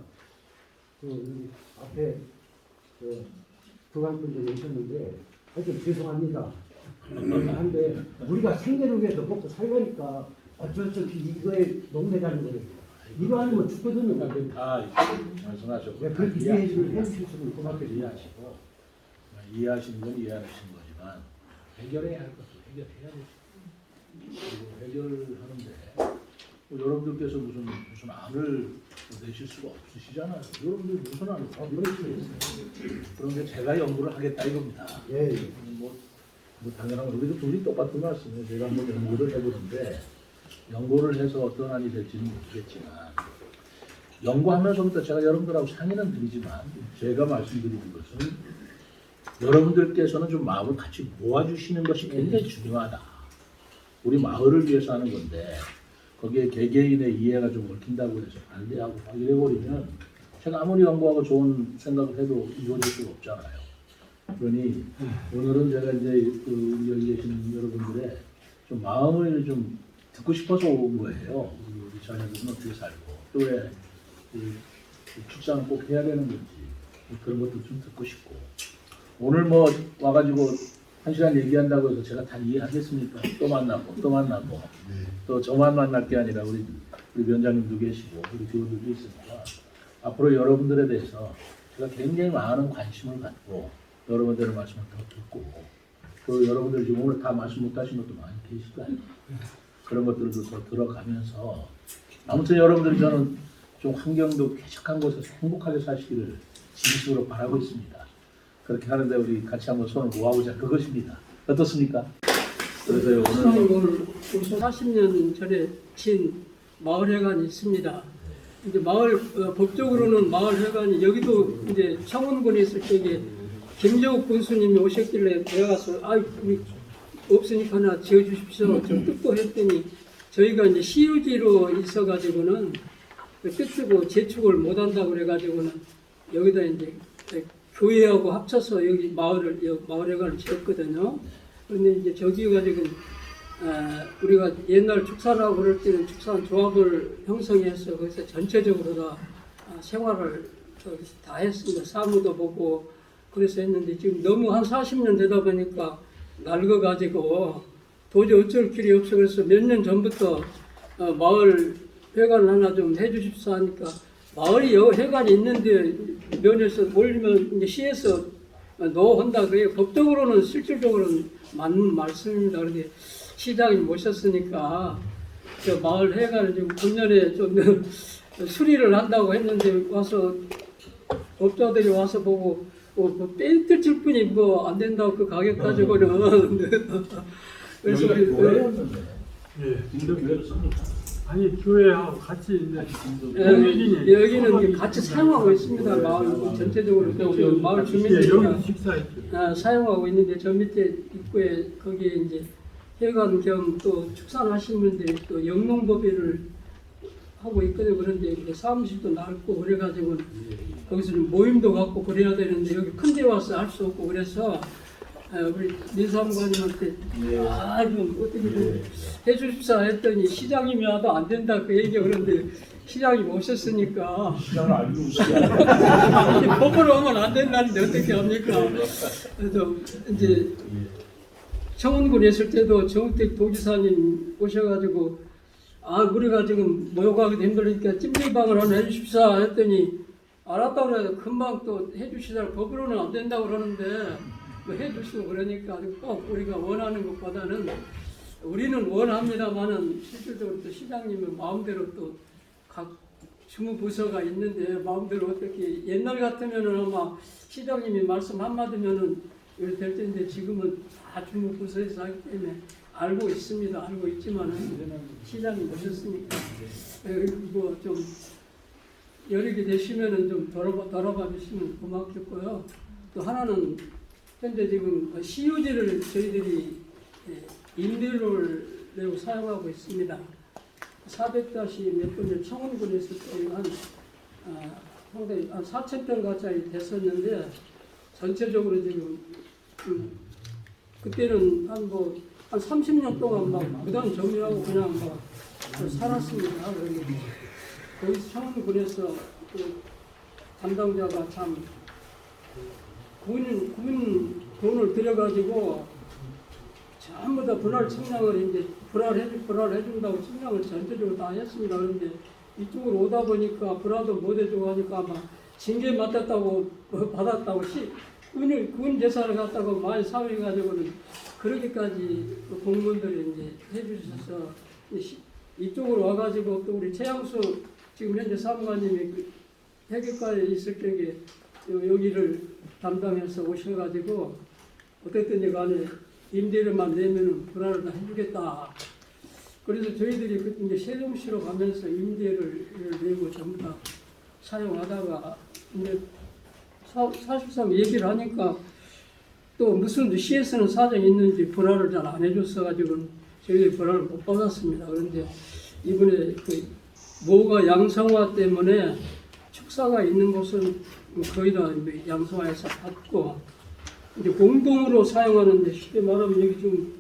[SPEAKER 2] 그 우리 앞에 그 부관분들이 오셨는데 하여튼 죄송합니다. 한데 우리가 생계를 위해서 먹고 살려니까 어쩔 수 없이 이거에 농내가는 거예요. 이거 아니면 죽거든요.
[SPEAKER 1] 다 말씀하셨고
[SPEAKER 2] 네, 그렇게 이해해 주시면 고맙겠습니다.
[SPEAKER 1] 이해하시고 이해하시는 건 이해하시는 거지만 해결해야 할 것을 해결해야 되죠. 그리고 해결하는데 뭐 여러분들께서 무슨 안을 내실 수가 없으시잖아요. 여러분들 무슨 안을 그런 게 제가 연구를 하겠다 이겁니다.
[SPEAKER 2] 예, 예.
[SPEAKER 1] 뭐 당연한 건 우리도 둘이 똑같은 말씀이에요. 제가 한번 연구를 해보는데 연구를 해서 어떤 안이 될지는 모르겠지만 연구하면서부터 제가 여러분들하고 상의는 드리지만 제가 말씀드리는 것은 여러분들께서는 좀 마음을 같이 모아주시는 것이 굉장히 중요하다. 우리 마을을 위해서 하는 건데 거기에 개개인의 이해가 좀 얽힌다고 해서 반대하고 막 이래버리면 제가 아무리 연구하고 좋은 생각을 해도 이루어질 수가 없잖아요. 그러니 오늘은 제가 이제 우리 여기 계신 여러분들의 좀 마음을 좀 듣고 싶어서 온 거예요. 우리 자녀들은 어떻게 살고 또 왜 축사는 꼭 해야 되는 건지 그런 것도 좀 듣고 싶고 오늘 뭐 와가지고 1시간 얘기한다고 해서 제가 다 이해하겠습니까? 또 만나고 또 저만 만날 게 아니라 우리 위원장님도 계시고 우리 교우들도 있으니까 앞으로 여러분들에 대해서 제가 굉장히 많은 관심을 갖고 여러분들의 말씀을 더 듣고 또 여러분들 지금 오늘 다 말씀 못 하신 것도 많이 계실 거 아니에요. 그런 것들도 더 들어가면서 아무튼 여러분들 저는 좀 환경도 쾌적한 곳에서 행복하게 사시기를 진심으로 바라고 있습니다. 그렇게 하는데 우리 같이 한번 손을 모아보자 그것입니다. 어떻습니까? 그래서 오늘
[SPEAKER 4] 40년 전에 진 마을회관이 있습니다. 이제 법적으로는 마을회관이 여기도 이제 창원군에 있을 적에 김정욱 군수님이 오셨길래 내가 가서 우리 없으니까 하나 지어주십시오. 좀 뜻고 했더니 저희가 이제 시유지로 있어가지고는 뜻쓰고 재축을 못한다고 그래가지고는 여기다 이제 교회하고 합쳐서 여기 마을회관을 지었거든요. 그런데 이제 저기가 지금 우리가 옛날 축산하고 그럴 때는 축산 조합을 형성해서 거기서 전체적으로 다 생활을 다 했습니다. 사무도 보고 그래서 했는데 지금 너무 한 40년 되다 보니까 낡아가지고 도저히 어쩔 길이 없어 그래서 몇 년 전부터 마을 회관 하나 좀 해주십사 하니까 마을이 회관이 있는데 면에서 올리면 이제 시에서 노한다 그래요. 법적으로는 실질적으로는 맞는 말씀입니다. 그런데 시장이 모셨으니까 저 마을 회관을 지금 금년에 좀 수리를 한다고 했는데 와서 법자들이 와서 보고 뭐 뺀뜰칠 뿐이 뭐 안 된다고 그 가격 가지고는 그래서
[SPEAKER 1] 교회였는데
[SPEAKER 3] 예.
[SPEAKER 1] 인도 교회를 씁니까?
[SPEAKER 3] 아니 교회하고 같이 이제
[SPEAKER 4] 여기는 같이 사용하고 있습니다. 마을 전체적으로 마을 주민들이
[SPEAKER 3] 여기 식사했죠.
[SPEAKER 4] 사용하고 있는데 저 밑에 입구에 거기에 이제 회관 겸 또 축산하신 분들이 또 영농법인을 하고 있거든요. 그런데 이제 사무실도 넓고 그래가지고 거기서 좀 모임도 갖고 그래야 되는데 여기 큰 데 와서 할 수 없고 그래서 우리 민사무관님한테 좀 어떻게 좀 해주십사 했더니 시장님이 와도 안 된다 그 얘기가 그런데 시장이 오셨으니까
[SPEAKER 1] 시장을 알고 있어요.
[SPEAKER 4] 법으로 오면 안 된다는데 어떻게 합니까? 그래서 이제 청운군에 있을 때도 정택 도지사님 오셔가지고 우리가 지금 모여가기도 힘들으니까 찜질방을 하나 해주십사 했더니 알았다고 해서 금방 또 해주시더라고. 법으로는 안 된다고 그러는데 뭐 해주시고 그러니까 꼭 우리가 원하는 것보다는 우리는 원합니다만은 실질적으로 또 시장님은 마음대로 또 각 주무부서가 있는데 마음대로 어떻게 옛날 같으면은 아마 시장님이 말씀 한마디면은 이렇게 될 텐데 지금은 다 주무부서에서 하기 때문에 알고 있습니다. 알고 있지만은 시장님 오셨으니까 뭐 좀 여력이 되시면은 좀 돌아봐 주시면 고맙겠고요. 또 하나는 현재 지금 시유지를 저희들이 임대료를 내고 사용하고 있습니다. 400-몇 번째 청원군에서 상당히 한 4,000평 가까이 됐었는데 전체적으로 지금 그때는 한 한 30년 동안 막 무단 정리하고 그냥 막 살았습니다. 그런데 거기서 청원군에서 그 담당자가 참 군 돈을 들여가지고 전부 다 분할 측량을 이제 분할해준다고 측량을 전체적으로 다 했습니다. 그런데 이쪽으로 오다 보니까 분할도 못 해주고 하니까 아마 징계 맡았다고 받았다고 군 재산을 갖다가 많이 사회가지고는 그렇게까지 공무원들이 이제 해주셔서 이쪽으로 와가지고 또 우리 최양수 지금 현재 사무관님이 그 해결과에 있을 적에 여기를 담당해서 오셔가지고 어쨌든 간에 임대료만 내면은 분할을 다 해주겠다. 그래서 저희들이 그 이제 세종시로 가면서 임대를 내고 전부 다 사용하다가 이제 사실상 얘기를 하니까 또 무슨 시에서는 사정이 있는지 분할을 잘 안 해줬어가지고 저희들이 분할을 못 받았습니다. 그런데 이번에 그 모가 양성화 때문에 축사가 있는 곳은 거의 다 양성화해서 받고 이제 공동으로 사용하는데 쉽게 말하면 여기 지금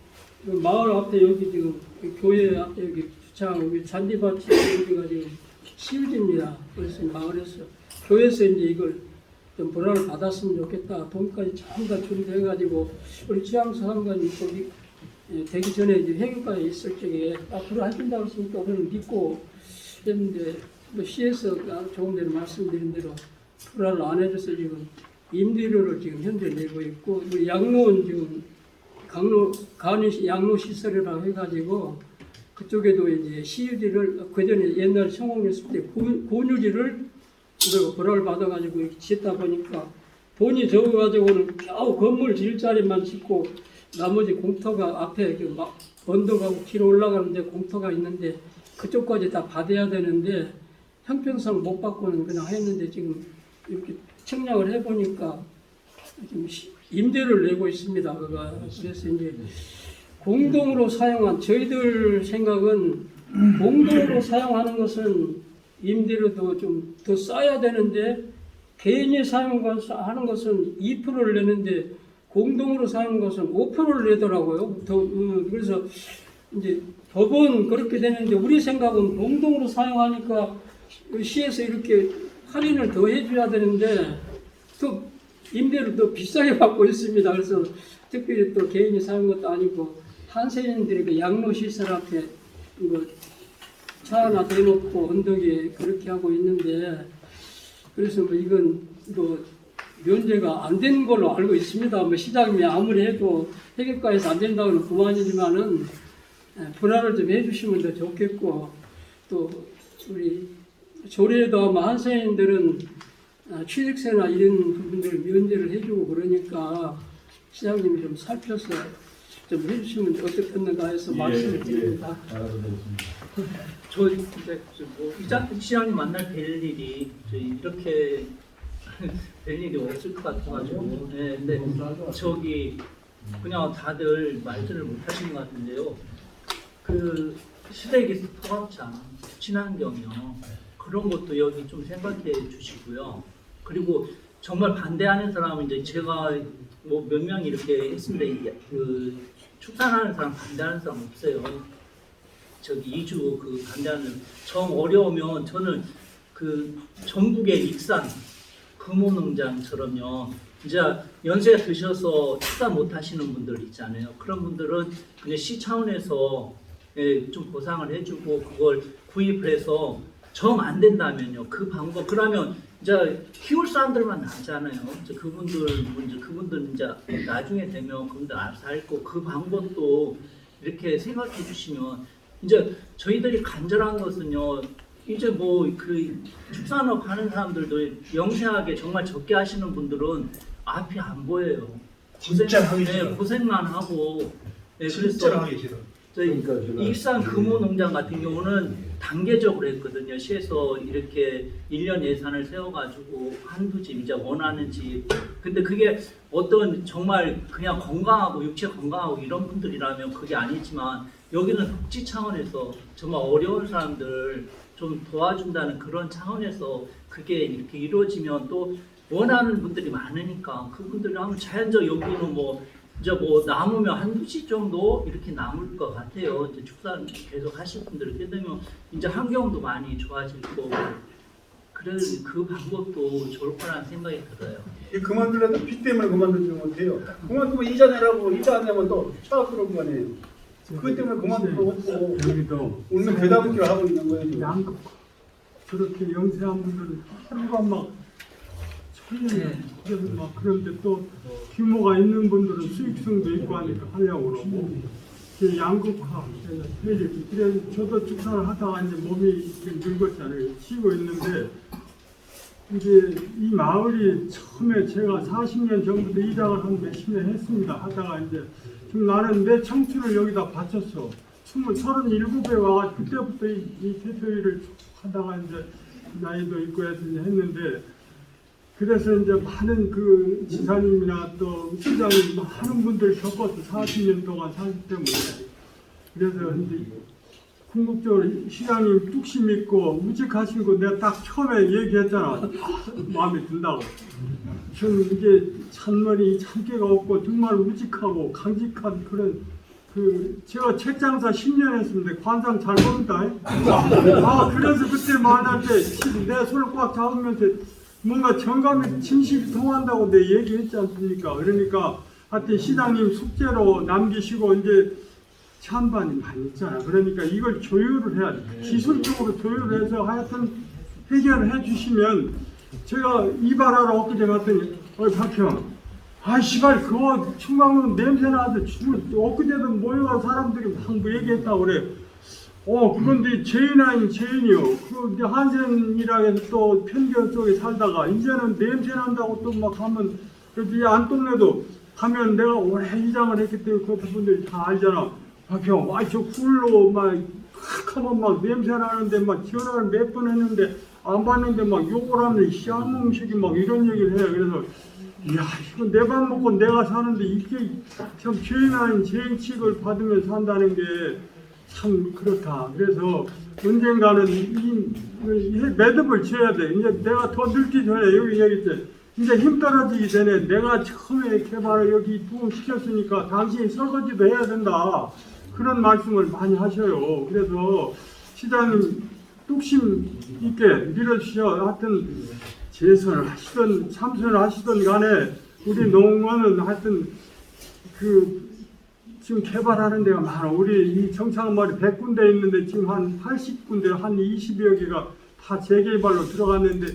[SPEAKER 4] 마을 앞에 여기 지금 교회 앞에 여기 주차하고 여기 잔디밭이 여기가 지금 시우지입니다. 그래서 마을에서 교회에서 이제 이걸 좀 보라를 받았으면 좋겠다. 돈까지 전부 다 준비해가지고 우리 지향수 상관이 거기 되기 전에 이제 해경과에 있을 적에 앞으로 해준다고 했으니까 우리는 믿고 했는데 뭐 시에서 조금 전에 말씀드린 대로 보라를 안 해줘서 지금 임대료를 지금 현재 내고 있고 우리 양로원 지금 간이 양로 시설이라고 해가지고 그쪽에도 이제 시유지를 그 전에 옛날 성공했을 때 권유지를 우리가 보라를 받아가지고 이렇게 짓다 보니까 돈이 적어가지고는 겨우 건물 지을 자리만 짓고 나머지 공터가 앞에 막 언덕하고 길 올라가는데 공터가 있는데 그쪽까지 다 받아야 되는데 형평성 못 받고는 그냥 했는데 지금 이렇게 측량을 해보니까 지금 임대를 내고 있습니다. 그래서 이제 공동으로 사용한 저희들 생각은 공동으로 사용하는 것은 임대료도 좀 더 싸야 되는데 개인이 사용하는 것은 2%를 내는데 공동으로 사용하는 것은 5%를 내더라고요. 그래서 이제 법은 그렇게 되는데 우리 생각은 공동으로 사용하니까 시에서 이렇게 할인을 더 해줘야 되는데 또 임대를 더 비싸게 받고 있습니다. 그래서 특별히 또 개인이 사용한 것도 아니고 한세인들이 그 양로시설 앞에 차 하나 대놓고 언덕에 그렇게 하고 있는데 그래서 뭐 이건 뭐 면제가 안 된 걸로 알고 있습니다. 뭐 시장님이 아무리 해도 해결과에서 안 된다고는 그만이지만은 분할을 좀 해주시면 더 좋겠고 또 우리 조례도 아마 한세인들은 취득세나 이런 부분들을 면제를 해주고 그러니까 시장님이 좀 살펴서 좀 해주시면 어떻겠는가 해서 말씀을 드립니다.
[SPEAKER 5] 저 뭐 시장님 만날 뵐 일이 이렇게 뵐 일이 없을 것 같아가지고 근데 저기 그냥 다들 말들을 못 하시는 것 같은데요. 그 시댁에서 토합장, 친환경이요. 그런 것도 여기 좀 생각해 주시고요. 그리고 정말 반대하는 사람은 이제 제가 뭐 몇 명 이렇게 했습니다. 그 축산하는 사람 반대하는 사람 없어요. 저기 이주 그 반대하는 정 어려우면 저는 그 전국의 익산 금호농장처럼요. 이제 연세 드셔서 축산 못 하시는 분들 있잖아요. 그런 분들은 그냥 시 차원에서 좀 보상을 해주고 그걸 구입을 해서 정 안 된다면요. 그 방법 그러면 이제 키울 사람들만 나잖아요. 이제 그분들은 이제 나중에 되면 그분들 알아서 할 거 그 방법도 이렇게 생각해 주시면 이제 저희들이 간절한 것은요. 이제 뭐 그 축산업 하는 사람들도 영세하게 정말 적게 하시는 분들은 앞이 안 보여요.
[SPEAKER 1] 진짜 하기 싫어.
[SPEAKER 5] 고생만 하고.
[SPEAKER 1] 진짜 하기 싫어.
[SPEAKER 5] 저희
[SPEAKER 2] 그러니까
[SPEAKER 5] 익산 금호농장 같은 경우는 단계적으로 했거든요. 시에서 이렇게 1년 예산을 세워가지고 한두 집 이제 원하는 집. 근데 그게 어떤 정말 그냥 건강하고 육체 건강하고 이런 분들이라면 그게 아니지만 여기는 복지 차원에서 정말 어려운 사람들 좀 도와준다는 그런 차원에서 그게 이렇게 이루어지면 또 원하는 분들이 많으니까 그분들이 하면 자연적 여기는 뭐 이제 뭐 남으면 한두 시 정도 이렇게 남을 것 같아요. 이제 축사 계속 하실 분들은 그렇게 되면 이제 환경도 많이 좋아질 거고 그래서 그 방법도 좋을 거라는 생각이 들어요.
[SPEAKER 6] 이 그만두려도 빚 때문에 그만두지 못해요. 그만두면 이자 내라고 이자 안 내면 또 차가 들어온 거 아니에요. 그것 때문에 그만두고 없고
[SPEAKER 3] 여기도
[SPEAKER 6] 오늘 대담기를 하고 있는 거예요. 지금.
[SPEAKER 3] 양극 저렇게 영세한 분들은 하루가 막 천년에 그래서 막 그런데 또 규모가 있는 분들은 수익성도 있고 하니까 하려고 그러고 그 양극화 그래서 저도 축사를 하다가 이제 몸이 좀 늙었잖아요. 쉬고 있는데 이제 이 마을이 처음에 제가 40년 전부터 이장을 한 몇십 년 했습니다. 하다가 이제 지금 나는 내 청춘을 여기다 바쳤어. 37에 와가 그때부터 이 대표일을 하다가 이제 나이도 있고 해서 이제 했는데 그래서 이제 많은 그 지사님이나 또 시장님 많은 분들 겪었어. 40년 동안 사실 때문에. 그래서 이제 궁극적으로 시장님 뚝심 있고 우직하신 거 내가 딱 처음에 얘기했잖아. 마음에 든다고. 저는 이게 참머리 참깨가 없고 정말 우직하고 강직한 그런 그 제가 책장사 10년 했습니다. 관상 잘 모른다. 아 그래서 그때 말할 때 내 손을 꽉 잡으면서 뭔가 정감이 진실이 통한다고 내 얘기했지 않습니까? 그러니까 하여튼 시장님 숙제로 남기시고 이제 찬반이 많이 있잖아. 그러니까 이걸 조율을 해야 돼. 기술적으로 조율을 해서 하여튼 해결을 해주시면 제가 이발하러 엊그제 갔더니 박형 아 씨발 그거 충강은 냄새 나서 엊그제도 모여가 사람들이 막 뭐 얘기했다고 그래. 그런데 죄인 아닌 죄인이요. 그 한센이라 해서 또 편견 속에 살다가 이제는 냄새 난다고 또 막 하면 이 안동네도 가면 내가 오래 이장을 했기 때문에 그 분들이 다 알잖아. 박형, 저 굴로 막 하면 막 냄새 나는데 막 전화를 몇 번 했는데 안 받는데 막 욕을 하면 쌍뭉식이 막 이런 얘기를 해. 그래서 이야 이거 내 밥 먹고 내가 사는데 이게 참 죄인 아닌 죄인 취급을 받으면서 산다는 게 참 그렇다. 그래서 언젠가는 이 매듭을 지어야 돼. 이제 내가 더 늙기 전에 여기 얘기했지. 이제 힘 떨어지기 전에 내가 처음에 개발을 여기 부흥시켰으니까 당신이 설거지도 해야 된다. 그런 말씀을 많이 하셔요. 그래서 시장님 뚝심 있게 밀어주셔. 하여튼 재선을 하시던 참선을 하시던 간에 우리 농원은 하여튼 그 지금 개발하는 데가 많아. 우리 이 정창마을이 100군데 있는데 지금 한 80군데 한 20여 개가 다 재개발로 들어갔는데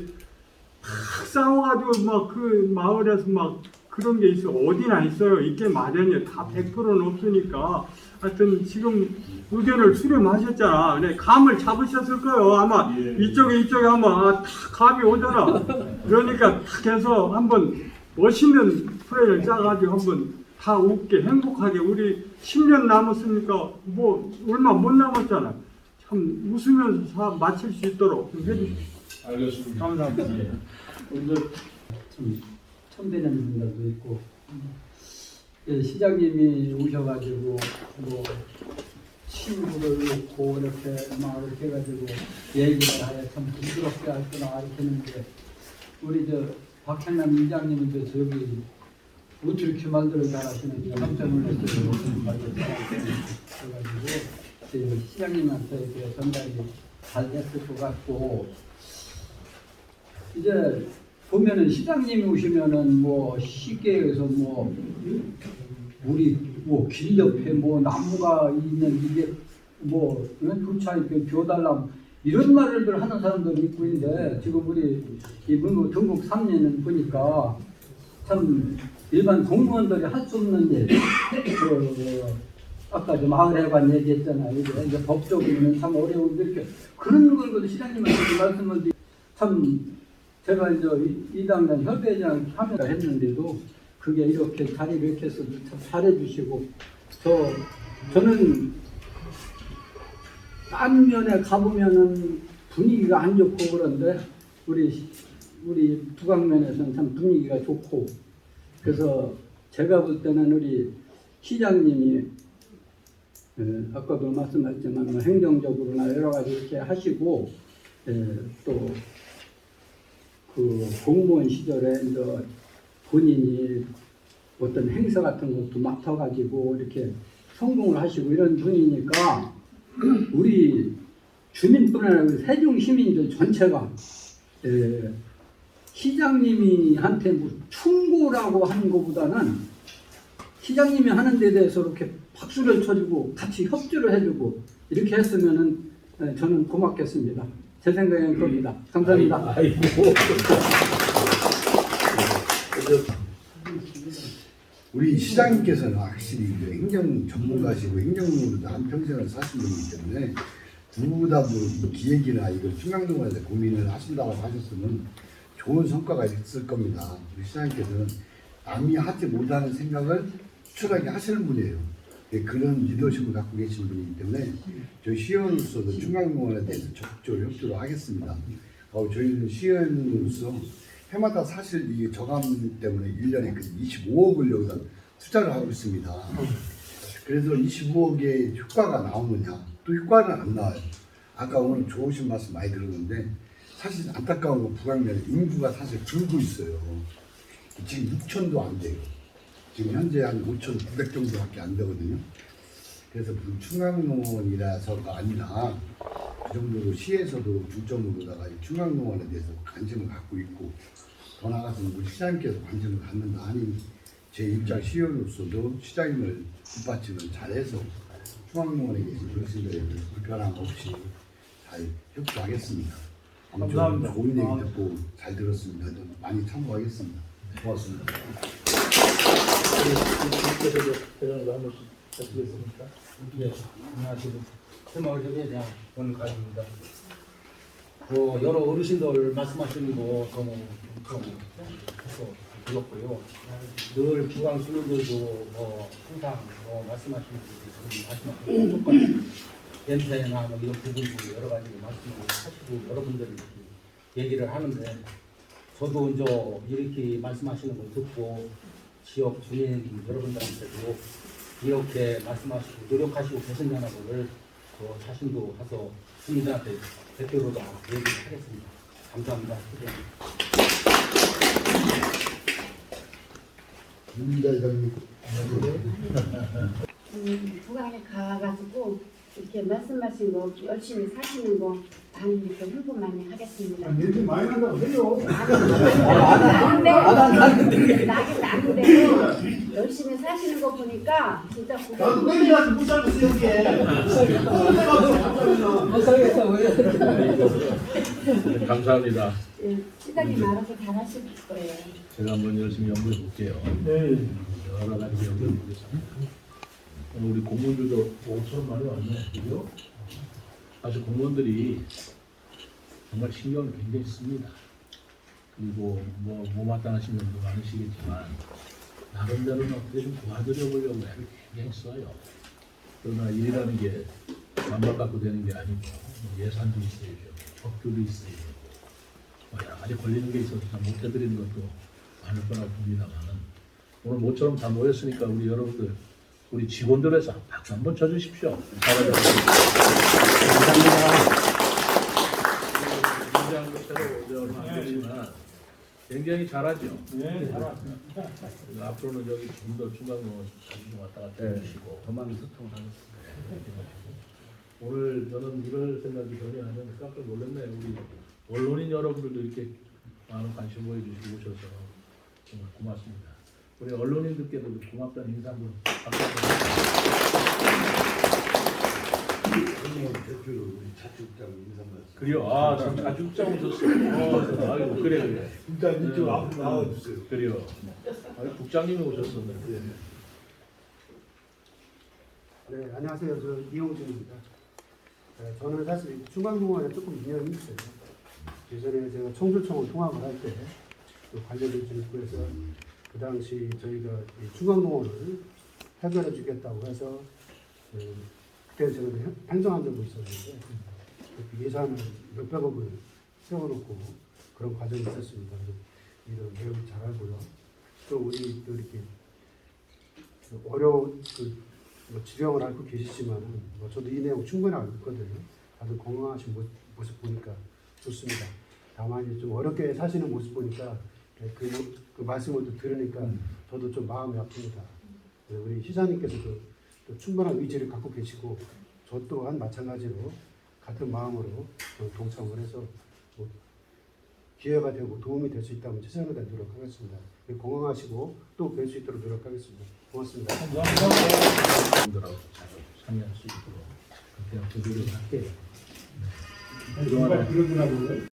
[SPEAKER 3] 막 싸워가지고 막 그 마을에서 막 그런 게 있어. 어디나 있어요. 이게 마련이에요. 다 100%는 없으니까. 하여튼 지금 의견을 수렴하셨잖아. 네, 감을 잡으셨을 거예요. 아마 이쪽에 하면 다 감이 오잖아. 그러니까 탁 해서 한번 멋있는 플레이를 짜가지고 한번 다 웃게 행복하게 우리 10년 남았으니까 뭐 얼마 못 남았잖아. 참 웃으면서 마칠 수 있도록 좀 해주십시오.
[SPEAKER 1] 알겠습니다.
[SPEAKER 3] 감사합니다.
[SPEAKER 2] 오늘 좀 천대년 분들도 있고 시장님이 오셔가지고 뭐 친구를 놓고 이렇게 막 이렇게 해가지고 얘기를 하여 참 부드럽게 하시구나 이렇게 했는데 우리 저 박현남 이장님은 저 저기 어떻게 이렇게 만들어 잘하시는지 깜짝 놀랐어요. 그래가지고 시장님한테 이렇게 전달이 잘 됐을 것 같고 이제 보면은 시장님이 오시면은 뭐 쉽게 해서 뭐 우리 뭐 길 옆에 뭐 나무가 있는 이게 뭐 도차이게 벼달라 이런 말을 하는 사람들이 있고 있는데 지금 우리 이분 전국 3년은 보니까 참 일반 공무원들이 할 수 없는 일, 아까 좀 마을회관 얘기했잖아요. 이제 법적으로는 참 어려운데 이렇게 그런 걸 시장님한테 말씀을 드리고 참 제가 이제 이 당장 협의회장 하면서 했는데도 그게 이렇게 자리를 이렇게 해서 참 잘해주시고 저는 딴 면에 가보면은 분위기가 안 좋고 그런데 우리 두강면에서는 참 분위기가 좋고 그래서 제가 볼 때는 우리 시장님이 아까도 말씀하셨지만 뭐 행정적으로나 여러 가지 이렇게 하시고 또 그 공무원 시절에 이제 본인이 어떤 행사 같은 것도 맡아가지고 이렇게 성공을 하시고 이런 분이니까 우리 주민뿐 아니라 세종 시민들 전체가 시장님이한테 뭐 충고라고 하는 것보다는 시장님이 하는 데 대해서 이렇게 박수를 쳐주고 같이 협조를 해주고 이렇게 했으면은 저는 고맙겠습니다. 제 생각에는 그럽니다. 감사합니다.
[SPEAKER 1] 아이고.
[SPEAKER 7] 우리 시장님께서는 확실히 이제 행정 전문가시고 행정으로도 한평생을 사신 분이기 때문에 누구보다 뭐이 기획이나 이걸 중앙동원에 대해 고민을 하신다고 하셨으면 좋은 성과가 있을 겁니다. 우리 시장님께서는 남이 하지 못하는 생각을 추출하게 하시는 분이에요. 그런 리더십을 갖고 계신 분이기 때문에 저희 시의원으로서도 중앙동원에 대해서 적극적으로 협조를 하겠습니다. 저희는 시의원으로서 해마다 사실 이 저감 때문에 1년에 25억을 여기다 투자를 하고 있습니다. 그래서 25억의 효과가 나오느냐? 또 효과는 안 나와요. 아까 오늘 좋으신 말씀 많이 들었는데 사실 안타까운 건 북악면에 인구가 사실 줄고 있어요. 지금 6천도 안 돼요. 지금 현재 한 5,900 정도밖에 안 되거든요. 그래서 충암농원이라서가 아니라 그 정도로 시에서도 중점으로다가 충암농원에 대해서 관심을 갖고 있고 더 나아가서 우리 시장님께서 관심을 갖는다 하니 제 입장 시의원으로서도 시장님을 뒷받침을 잘해서 충암농원에 계신 어르신들에 대해서 불편함 없이 잘 협조하겠습니다. 아무튼
[SPEAKER 3] 감사합니다.
[SPEAKER 7] 좋은 얘기 듣고 잘 들었습니다. 많이 참고하겠습니다. 고맙습니다.
[SPEAKER 1] 주민께서도 대장으로 한 번씩 하시겠습니까?
[SPEAKER 8] 네, 안녕하세요. 새마을협의회 대한 원가입니다. 여러 어르신들 말씀하시는 거 너무 좋고 들었고요. 늘 중앙 주민들도 항상 말씀하시는 부분이 똑같이 냄새나 이런 부분도 여러 가지 말씀을 하시고 여러분들이 얘기를 하는데 저도 이제 이렇게 말씀하시는 걸 듣고 지역 주민 여러분들한테도 이렇게 말씀하시고 노력하시고 계신다는 것을 저 자신도 가서 주민들한테 대표로도 얘기를 하겠습니다. 감사합니다.
[SPEAKER 9] 북한에 가가지고 이렇게 말씀하신 거 열심히 사시는 거 많이 이렇게 홍보 많이 하겠습니다.
[SPEAKER 6] 냄새 많이 난다고 해요.
[SPEAKER 9] 나긴 나는데 열심히 사시는 거 보니까 진짜
[SPEAKER 6] 나도 냄새 나서 못 살고 있어 여기에.
[SPEAKER 1] 감사합니다.
[SPEAKER 9] 시장님 알아서 잘하실 거예요.
[SPEAKER 1] 제가 한번 열심히 연구해 볼게요.
[SPEAKER 3] 네.
[SPEAKER 1] 여러 가지 연구해 보겠습니다. 우리 공무원들도 모처럼 많이 왔네. 그죠? 사실 공무원들이 정말 신경을 굉장히 씁니다. 그리고 뭐 못마땅하신 분도 많으시겠지만 나름대로는 어떻게 좀 도와드려 보려고 애를 굉장히 써요. 그러나 일이라는 게 맘만 갖고 되는 게 아니고 예산도 있어야죠. 법규도 있어야죠. 여러 가지 걸리는 게 있어서 잘 못해드리는 것도 많을 거라고 봅니다만은 오늘 모처럼 다 모였으니까 우리 여러분들 우리 직원들에서 박수 한번 쳐주십시오. 감사합니다. 굉장히 새로 오지 얼마 안 되지만 굉장히 잘하죠.
[SPEAKER 3] 네, 잘 왔습니다.
[SPEAKER 1] 앞으로는 여기 좀 더 중간으로 자주 좀 왔다 갔다 해주시고
[SPEAKER 5] 더 많은 소통을 하겠습니다.
[SPEAKER 1] 오늘 저는 이럴 생각이 전혀 안 했는데 깜짝 놀랐네요. 우리 언론인 여러분들도 이렇게 많은 관심 보여주시고 오셔서 정말 고맙습니다. 우리 언론인들께도 고맙다는 인사 한번
[SPEAKER 7] 대표로 우리 차축장 인사 말씀.
[SPEAKER 1] 그래요. 아, 참 자축장 오셨어요. 아이고, 그래.
[SPEAKER 7] 일단 이쪽 앞으로 나와주세요.
[SPEAKER 1] 그래요. 아니, 국장님이 오셨었는데.
[SPEAKER 10] 네, 안녕하세요. 저 이용준입니다. 저는 사실 중앙공원에 조금 인연이 있어요. 예전에 제가 청주청을 통합을 할 때 관련된 정부에서 그 당시 저희가 중앙공원을 해결해 주겠다고 해서 그때 제가 행정한 적이 있었는데 그 예산을 몇백억을 세워놓고 그런 과정이 있었습니다. 이런 매우 잘 알고요. 또 우리 또 이렇게 어려운 지령을 앓고 계시지만은 저도 이 내용 충분히 알고 있거든요. 다들 건강하신 모습 보니까 좋습니다. 다만 좀 어렵게 사시는 모습 보니까 그 말씀을 또 들으니까 저도 좀 마음이 아픕니다. 우리 시장님께서도 또 충분한 의지를 갖고 계시고 저 또한 마찬가지로 같은 마음으로 동참을 해서 뭐 기회가 되고 도움이 될 수 있다면 최선을 다해 노력하겠습니다. 건강하시고 또 뵐 수 있도록 노력하겠습니다. 고맙습니다.
[SPEAKER 1] 분들하고 잘 참여할 수 있도록 그렇게 노력을 할게요.
[SPEAKER 3] 누가 그러더라고요.